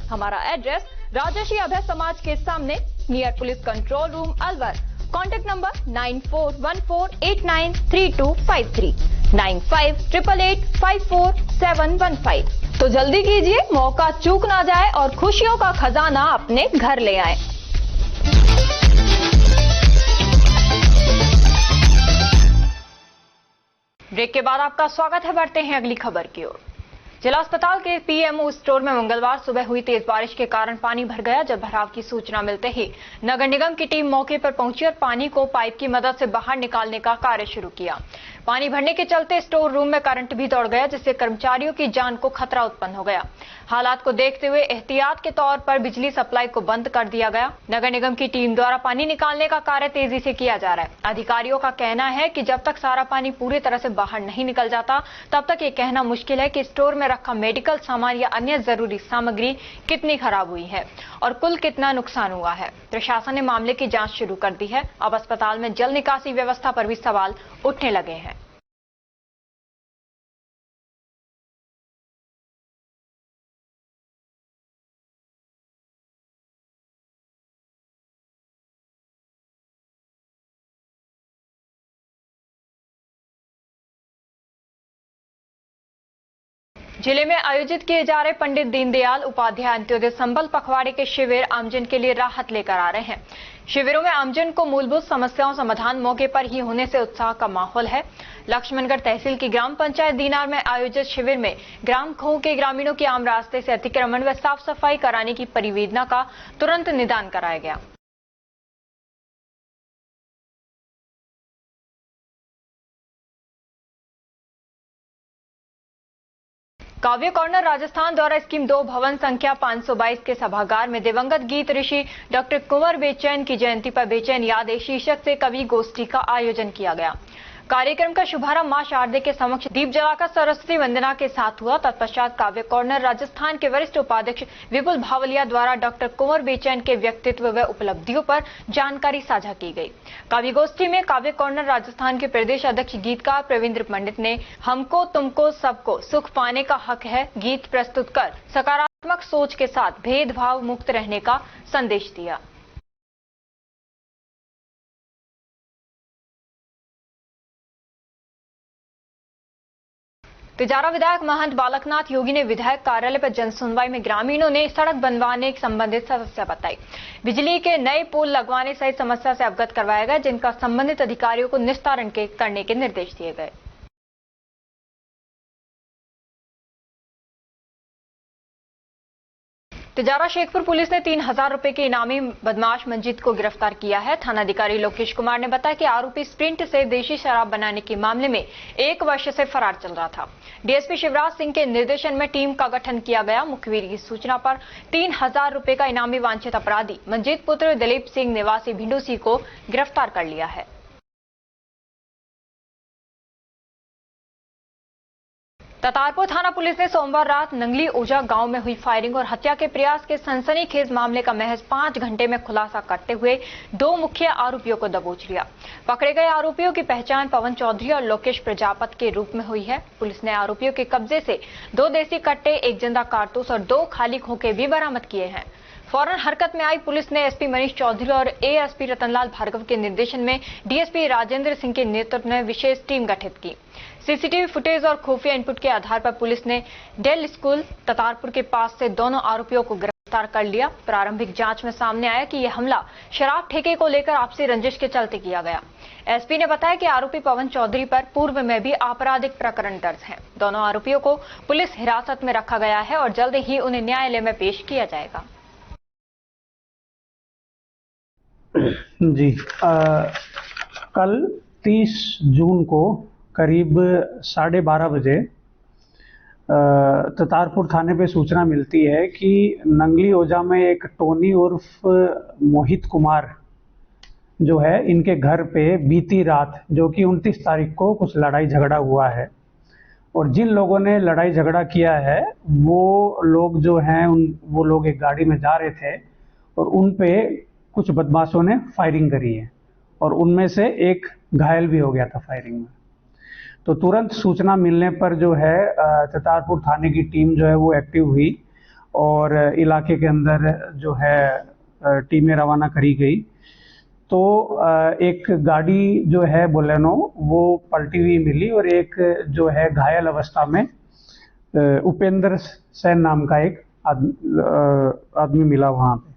हमारा एड्रेस राजर्षि अभय समाज के सामने, near police control room, Alwar. Contact number 9414893253, 9588854715। तो जल्दी कीजिए, मौका चूक ना जाए और खुशियों का खजाना अपने घर ले आए। ब्रेक के बाद आपका स्वागत है। बढ़ते हैं अगली खबर की ओर। जिला अस्पताल के PMO स्टोर में मंगलवार सुबह हुई तेज बारिश के कारण पानी भर गया। जब भराव की सूचना मिलते ही नगर निगम की टीम मौके पर पहुंची और पानी को पाइप की मदद से बाहर निकालने का कार्य शुरू किया। पानी भरने के चलते स्टोर रूम में करंट भी दौड़ गया, जिससे कर्मचारियों की जान को खतरा उत्पन्न हो गया। हालात को देखते हुए एहतियात के तौर पर बिजली सप्लाई को बंद कर दिया गया। नगर निगम की टीम द्वारा पानी निकालने का कार्य तेजी से किया जा रहा है। अधिकारियों का कहना है कि जब तक सारा पानी पूरी तरह से बाहर नहीं निकल जाता, तब तक ये कहना मुश्किल है कि स्टोर में रखा मेडिकल सामान या अन्य जरूरी सामग्री कितनी खराब हुई है और कुल कितना नुकसान हुआ है। प्रशासन ने मामले की जांच शुरू कर दी है। अब अस्पताल में जल निकासी व्यवस्था पर भी सवाल उठने लगे हैं। जिले में आयोजित किए जा रहे पंडित दीनदयाल उपाध्याय अंत्योदय संबल पखवाड़े के शिविर आमजन के लिए राहत लेकर आ रहे हैं। शिविरों में आमजन को मूलभूत समस्याओं समाधान मौके पर ही होने से उत्साह का माहौल है। लक्ष्मणगढ़ तहसील की ग्राम पंचायत दीनार में आयोजित शिविर में ग्राम खो के ग्रामीणों की आम रास्ते से अतिक्रमण व साफ सफाई कराने की परिवेदना का तुरंत निदान कराया गया। काव्य कॉर्नर राजस्थान द्वारा स्कीम 2 भवन संख्या 522 के सभागार में दिवंगत गीत ऋषि डॉक्टर कुंवर बेचैन की जयंती पर बेचैन यादें शीर्षक से कवि गोष्ठी का आयोजन किया गया। कार्यक्रम का शुभारंभ मां शारदे के समक्ष दीप जलाकर सरस्वती वंदना के साथ हुआ। तत्पश्चात काव्य कॉर्नर राजस्थान के वरिष्ठ उपाध्यक्ष विपुल भावलिया द्वारा डॉक्टर कुंवर बेचैन के व्यक्तित्व व उपलब्धियों पर जानकारी साझा की गई। काव्य गोष्ठी में काव्य कॉर्नर राजस्थान के प्रदेश अध्यक्ष गीतकार प्रवींद्र पंडित ने हमको तुमको सबको सुख पाने का हक है गीत प्रस्तुत कर सकारात्मक सोच के साथ भेदभाव मुक्त रहने का संदेश दिया। तिजारा विधायक महंत बालकनाथ योगी ने विधायक कार्यालय पर जनसुनवाई में ग्रामीणों ने सड़क बनवाने की संबंधित समस्या बताई। बिजली के नए पोल लगवाने सहित समस्या से अवगत करवाया गया, जिनका संबंधित अधिकारियों को निस्तारण करने के निर्देश दिए गए। तिजारा शेखपुर पुलिस ने 3000 रुपए के इनामी बदमाश मंजीत को गिरफ्तार किया है। थानाधिकारी लोकेश कुमार ने बताया कि आरोपी स्प्रिंट से देशी शराब बनाने के मामले में 1 वर्ष से फरार चल रहा था। डीएसपी शिवराज सिंह के निर्देशन में टीम का गठन किया गया। मुखबिर की सूचना पर 3000 रुपए का इनामी वांछित अपराधी मंजीत पुत्र दिलीप सिंह निवासी भिंडूसी को गिरफ्तार कर लिया है। ततारपुर थाना पुलिस ने सोमवार रात नंगली ओझा गांव में हुई फायरिंग और हत्या के प्रयास के सनसनीखेज मामले का महज 5 घंटे में खुलासा करते हुए 2 मुख्य आरोपियों को दबोच लिया। पकड़े गए आरोपियों की पहचान पवन चौधरी और लोकेश प्रजापत के रूप में हुई है। पुलिस ने आरोपियों के कब्जे से 2 देसी कट्टे, 1 जिंदा कारतूस और 2 खाली खोखे भी बरामद किए हैं। फौरन हरकत में आई पुलिस ने एसपी मनीष चौधरी और एएसपी रतनलाल भार्गव के निर्देशन में डीएसपी राजेंद्र सिंह के नेतृत्व में विशेष टीम गठित की। सीसीटीवी फुटेज और खुफिया इनपुट के आधार पर पुलिस ने डेल स्कूल ततारपुर के पास से दोनों आरोपियों को गिरफ्तार कर लिया। प्रारंभिक जांच में सामने आया कि यह हमला शराब ठेके को लेकर आपसी रंजिश के चलते किया गया। एसपी ने बताया कि आरोपी पवन चौधरी पर पूर्व में भी आपराधिक प्रकरण दर्ज है। दोनों आरोपियों को पुलिस हिरासत में रखा गया है और जल्द ही उन्हें न्यायालय में पेश किया जाएगा। जी कल 30 जून को करीब 12:30 बजे ततारपुर थाने पे सूचना मिलती है कि नंगली ओझा में एक टोनी उर्फ मोहित कुमार जो है, इनके घर पे बीती रात जो कि 29 तारीख को कुछ लड़ाई झगड़ा हुआ है और जिन लोगों ने लड़ाई झगड़ा किया है वो लोग जो हैं वो लोग एक गाड़ी में जा रहे थे और उन पे कुछ बदमाशों ने फायरिंग करी है और उनमें से एक घायल भी हो गया था फायरिंग में। तो तुरंत सूचना मिलने पर जो है ततारपुर थाने की टीम जो है वो एक्टिव हुई और इलाके के अंदर जो है टीमें रवाना करी गई। तो एक गाड़ी जो है बोलेनो वो पलटी हुई मिली और एक जो है घायल अवस्था में उपेंद्र सेन नाम का एक आदमी मिला वहां पे।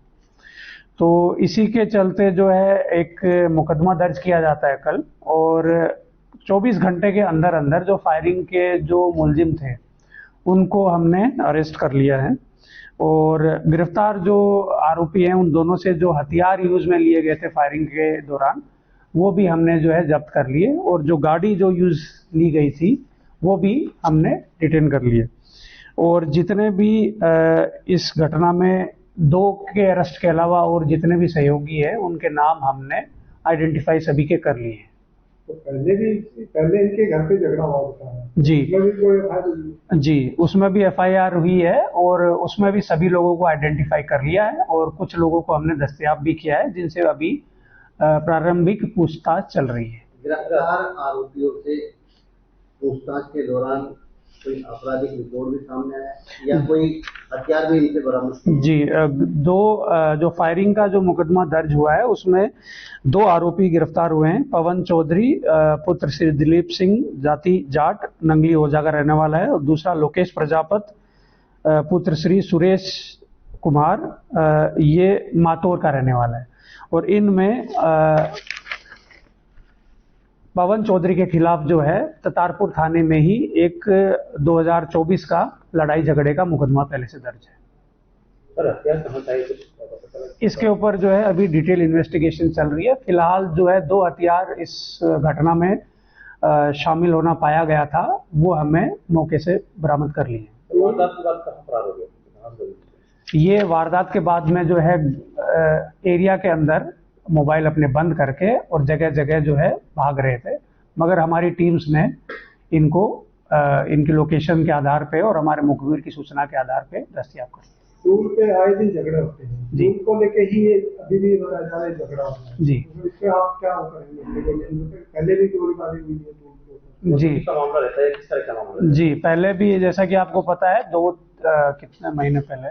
तो इसी के चलते जो है एक मुकदमा दर्ज किया जाता है कल और 24 घंटे के अंदर अंदर जो फायरिंग के जो मुलजिम थे उनको हमने अरेस्ट कर लिया है और गिरफ्तार जो आरोपी हैं उन दोनों से जो हथियार यूज में लिए गए थे फायरिंग के दौरान वो भी हमने जो है जब्त कर लिए और जो गाड़ी जो यूज ली गई थी वो भी हमने डिटेन कर लिए और जितने भी इस घटना में 2 के अरेस्ट के अलावा और जितने भी सहयोगी है उनके नाम हमने आइडेंटिफाई सभी के कर लिए हैं। तो पहले इनके घर पे झगड़ा हुआ था जी उसमें भी एफआईआर हुई है और उसमें भी सभी लोगों को आइडेंटिफाई कर लिया है और कुछ लोगों को हमने दस्तयाब भी किया है जिनसे अभी प्रारंभिक पूछताछ चल रही है। गिरफ्तार आरोपियों से पूछताछ के दौरान कोई आपराधिक रिपोर्ट भी सामने आया या कोई हथियार भी इनसे बरामद? जी 2 जो फायरिंग का जो मुकदमा दर्ज हुआ है उसमें 2 आरोपी गिरफ्तार हुए हैं। पवन चौधरी पुत्र श्री दिलीप सिंह जाति जाट नंगली ओझा का रहने वाला है और दूसरा लोकेश प्रजापत पुत्र श्री सुरेश कुमार ये मातोर का रहने वाला है और इनमें पवन चौधरी के खिलाफ जो है ततारपुर थाने में ही एक 2024 का लड़ाई झगड़े का मुकदमा पहले से दर्ज है। पर हथियार कहां से आए इसके ऊपर जो है अभी डिटेल इन्वेस्टिगेशन चल रही है। फिलहाल जो है 2 हथियार इस घटना में शामिल होना पाया गया था वो हमें मौके से बरामद कर लिए। ये वारदात के बाद में जो है एरिया के अंदर मोबाइल अपने बंद करके और जगह जगह जो है भाग रहे थे, मगर हमारी टीम्स ने इनको इनकी लोकेशन के आधार पे और हमारे मुखबिर की सूचना के आधार पे दस्तयाब कर। टूल पे आए दिन झगड़े होते हैं जी, उनको लेके ही ये अभी भी बताया जा रहा है झगड़ा होता है जी। इससे आप क्या करेंगे? पहले भी गोलीबारी हुई है टूल जी मामला रहता है, किस तरह का मामला? जी, पहले भी जैसा कि आपको पता है कितने महीने पहले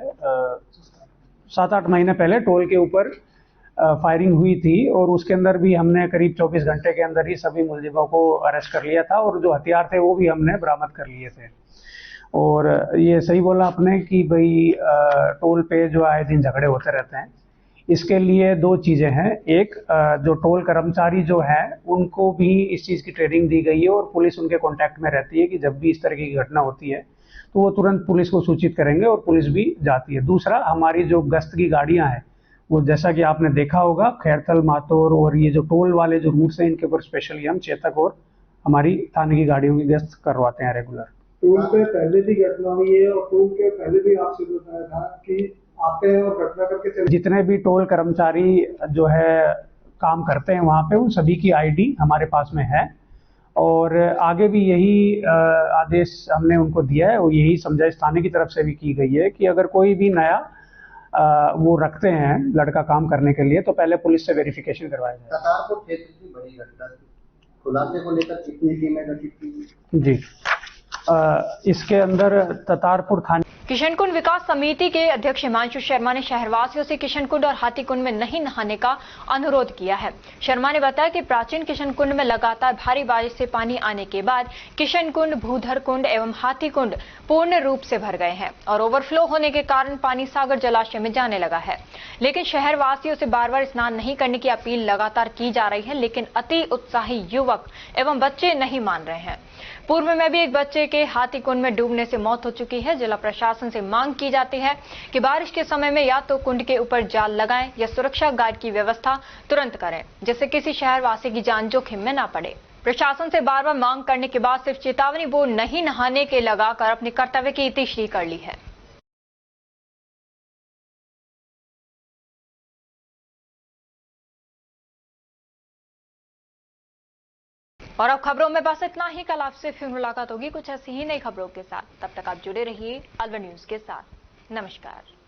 7-8 महीने पहले टोल के ऊपर फायरिंग हुई थी और उसके अंदर भी हमने करीब 24 घंटे के अंदर ही सभी मुलजिमों को अरेस्ट कर लिया था और जो हथियार थे वो भी हमने बरामद कर लिए थे। और ये सही बोला आपने कि भाई टोल पे जो आए दिन झगड़े होते रहते हैं, इसके लिए दो चीजें हैं। एक, जो टोल कर्मचारी जो है उनको भी इस चीज की ट्रेनिंग दी गई है और पुलिस उनके कांटेक्ट में रहती है कि जब भी इस तरह की घटना होती है तो वो तुरंत पुलिस को सूचित करेंगे और पुलिस भी जाती है। दूसरा, हमारी जो गश्त की गाड़ियां हैं वो जैसा कि आपने देखा होगा खैरथल, मातौर और ये जो टोल वाले जो रूट्स हैं इनके ऊपर स्पेशली हम चेतक और हमारी थाने की गाड़ियों की गश्त करवाते हैं रेगुलर। टोल पे पहले भी घटना हुई है और टोल के पहले भी आपसे बताया था कि आते हैं और घटना करके चले। जितने भी टोल कर्मचारी जो है काम करते हैं वहाँ पे उन सभी की आईडी हमारे पास में है और आगे भी यही आदेश हमने उनको दिया है और यही समझाइश थाने की तरफ से भी की गई है कि अगर कोई भी नया वो रखते हैं लड़का काम करने के लिए तो पहले पुलिस से वेरिफिकेशन करवाया जाए। करतारपुर क्षेत्र की बड़ी घटना थी, खुलासे को लेकर कितनी टीमें गठित की? जी, इसके अंदर ततारपुर थाने किशनकुंड विकास समिति के अध्यक्ष हिमांशु शर्मा ने शहरवासियों से किशनकुंड और हाथीकुंड में नहीं नहाने का अनुरोध किया है। शर्मा ने बताया कि प्राचीन किशनकुंड में लगातार भारी बारिश से पानी आने के बाद किशनकुंड, भूधरकुंड एवं हाथीकुंड पूर्ण रूप से भर गए हैं और ओवरफ्लो होने के कारण पानी सागर जलाशय में जाने लगा है। लेकिन शहरवासियों से बार बार स्नान नहीं करने की अपील लगातार की जा रही है, लेकिन अति उत्साही युवक एवं बच्चे नहीं मान रहे हैं। पूर्व में भी एक बच्चे के हाथीकुंड में डूबने से मौत हो चुकी है। जिला प्रशासन से मांग की जाती है कि बारिश के समय में या तो कुंड के ऊपर जाल लगाएं या सुरक्षा गार्ड की व्यवस्था तुरंत करें, जिससे किसी शहरवासी की जान जोखिम में न पड़े। प्रशासन से बार बार मांग करने के बाद सिर्फ चेतावनी बोर्ड नहीं नहाने के लगाकर अपने कर्तव्य की इतिश्री कर ली है। और अब खबरों में बस इतना ही। कल आपसे फिर मुलाकात होगी कुछ ऐसी ही नई खबरों के साथ। तब तक आप जुड़े रहिए अलवर न्यूज के साथ। नमस्कार।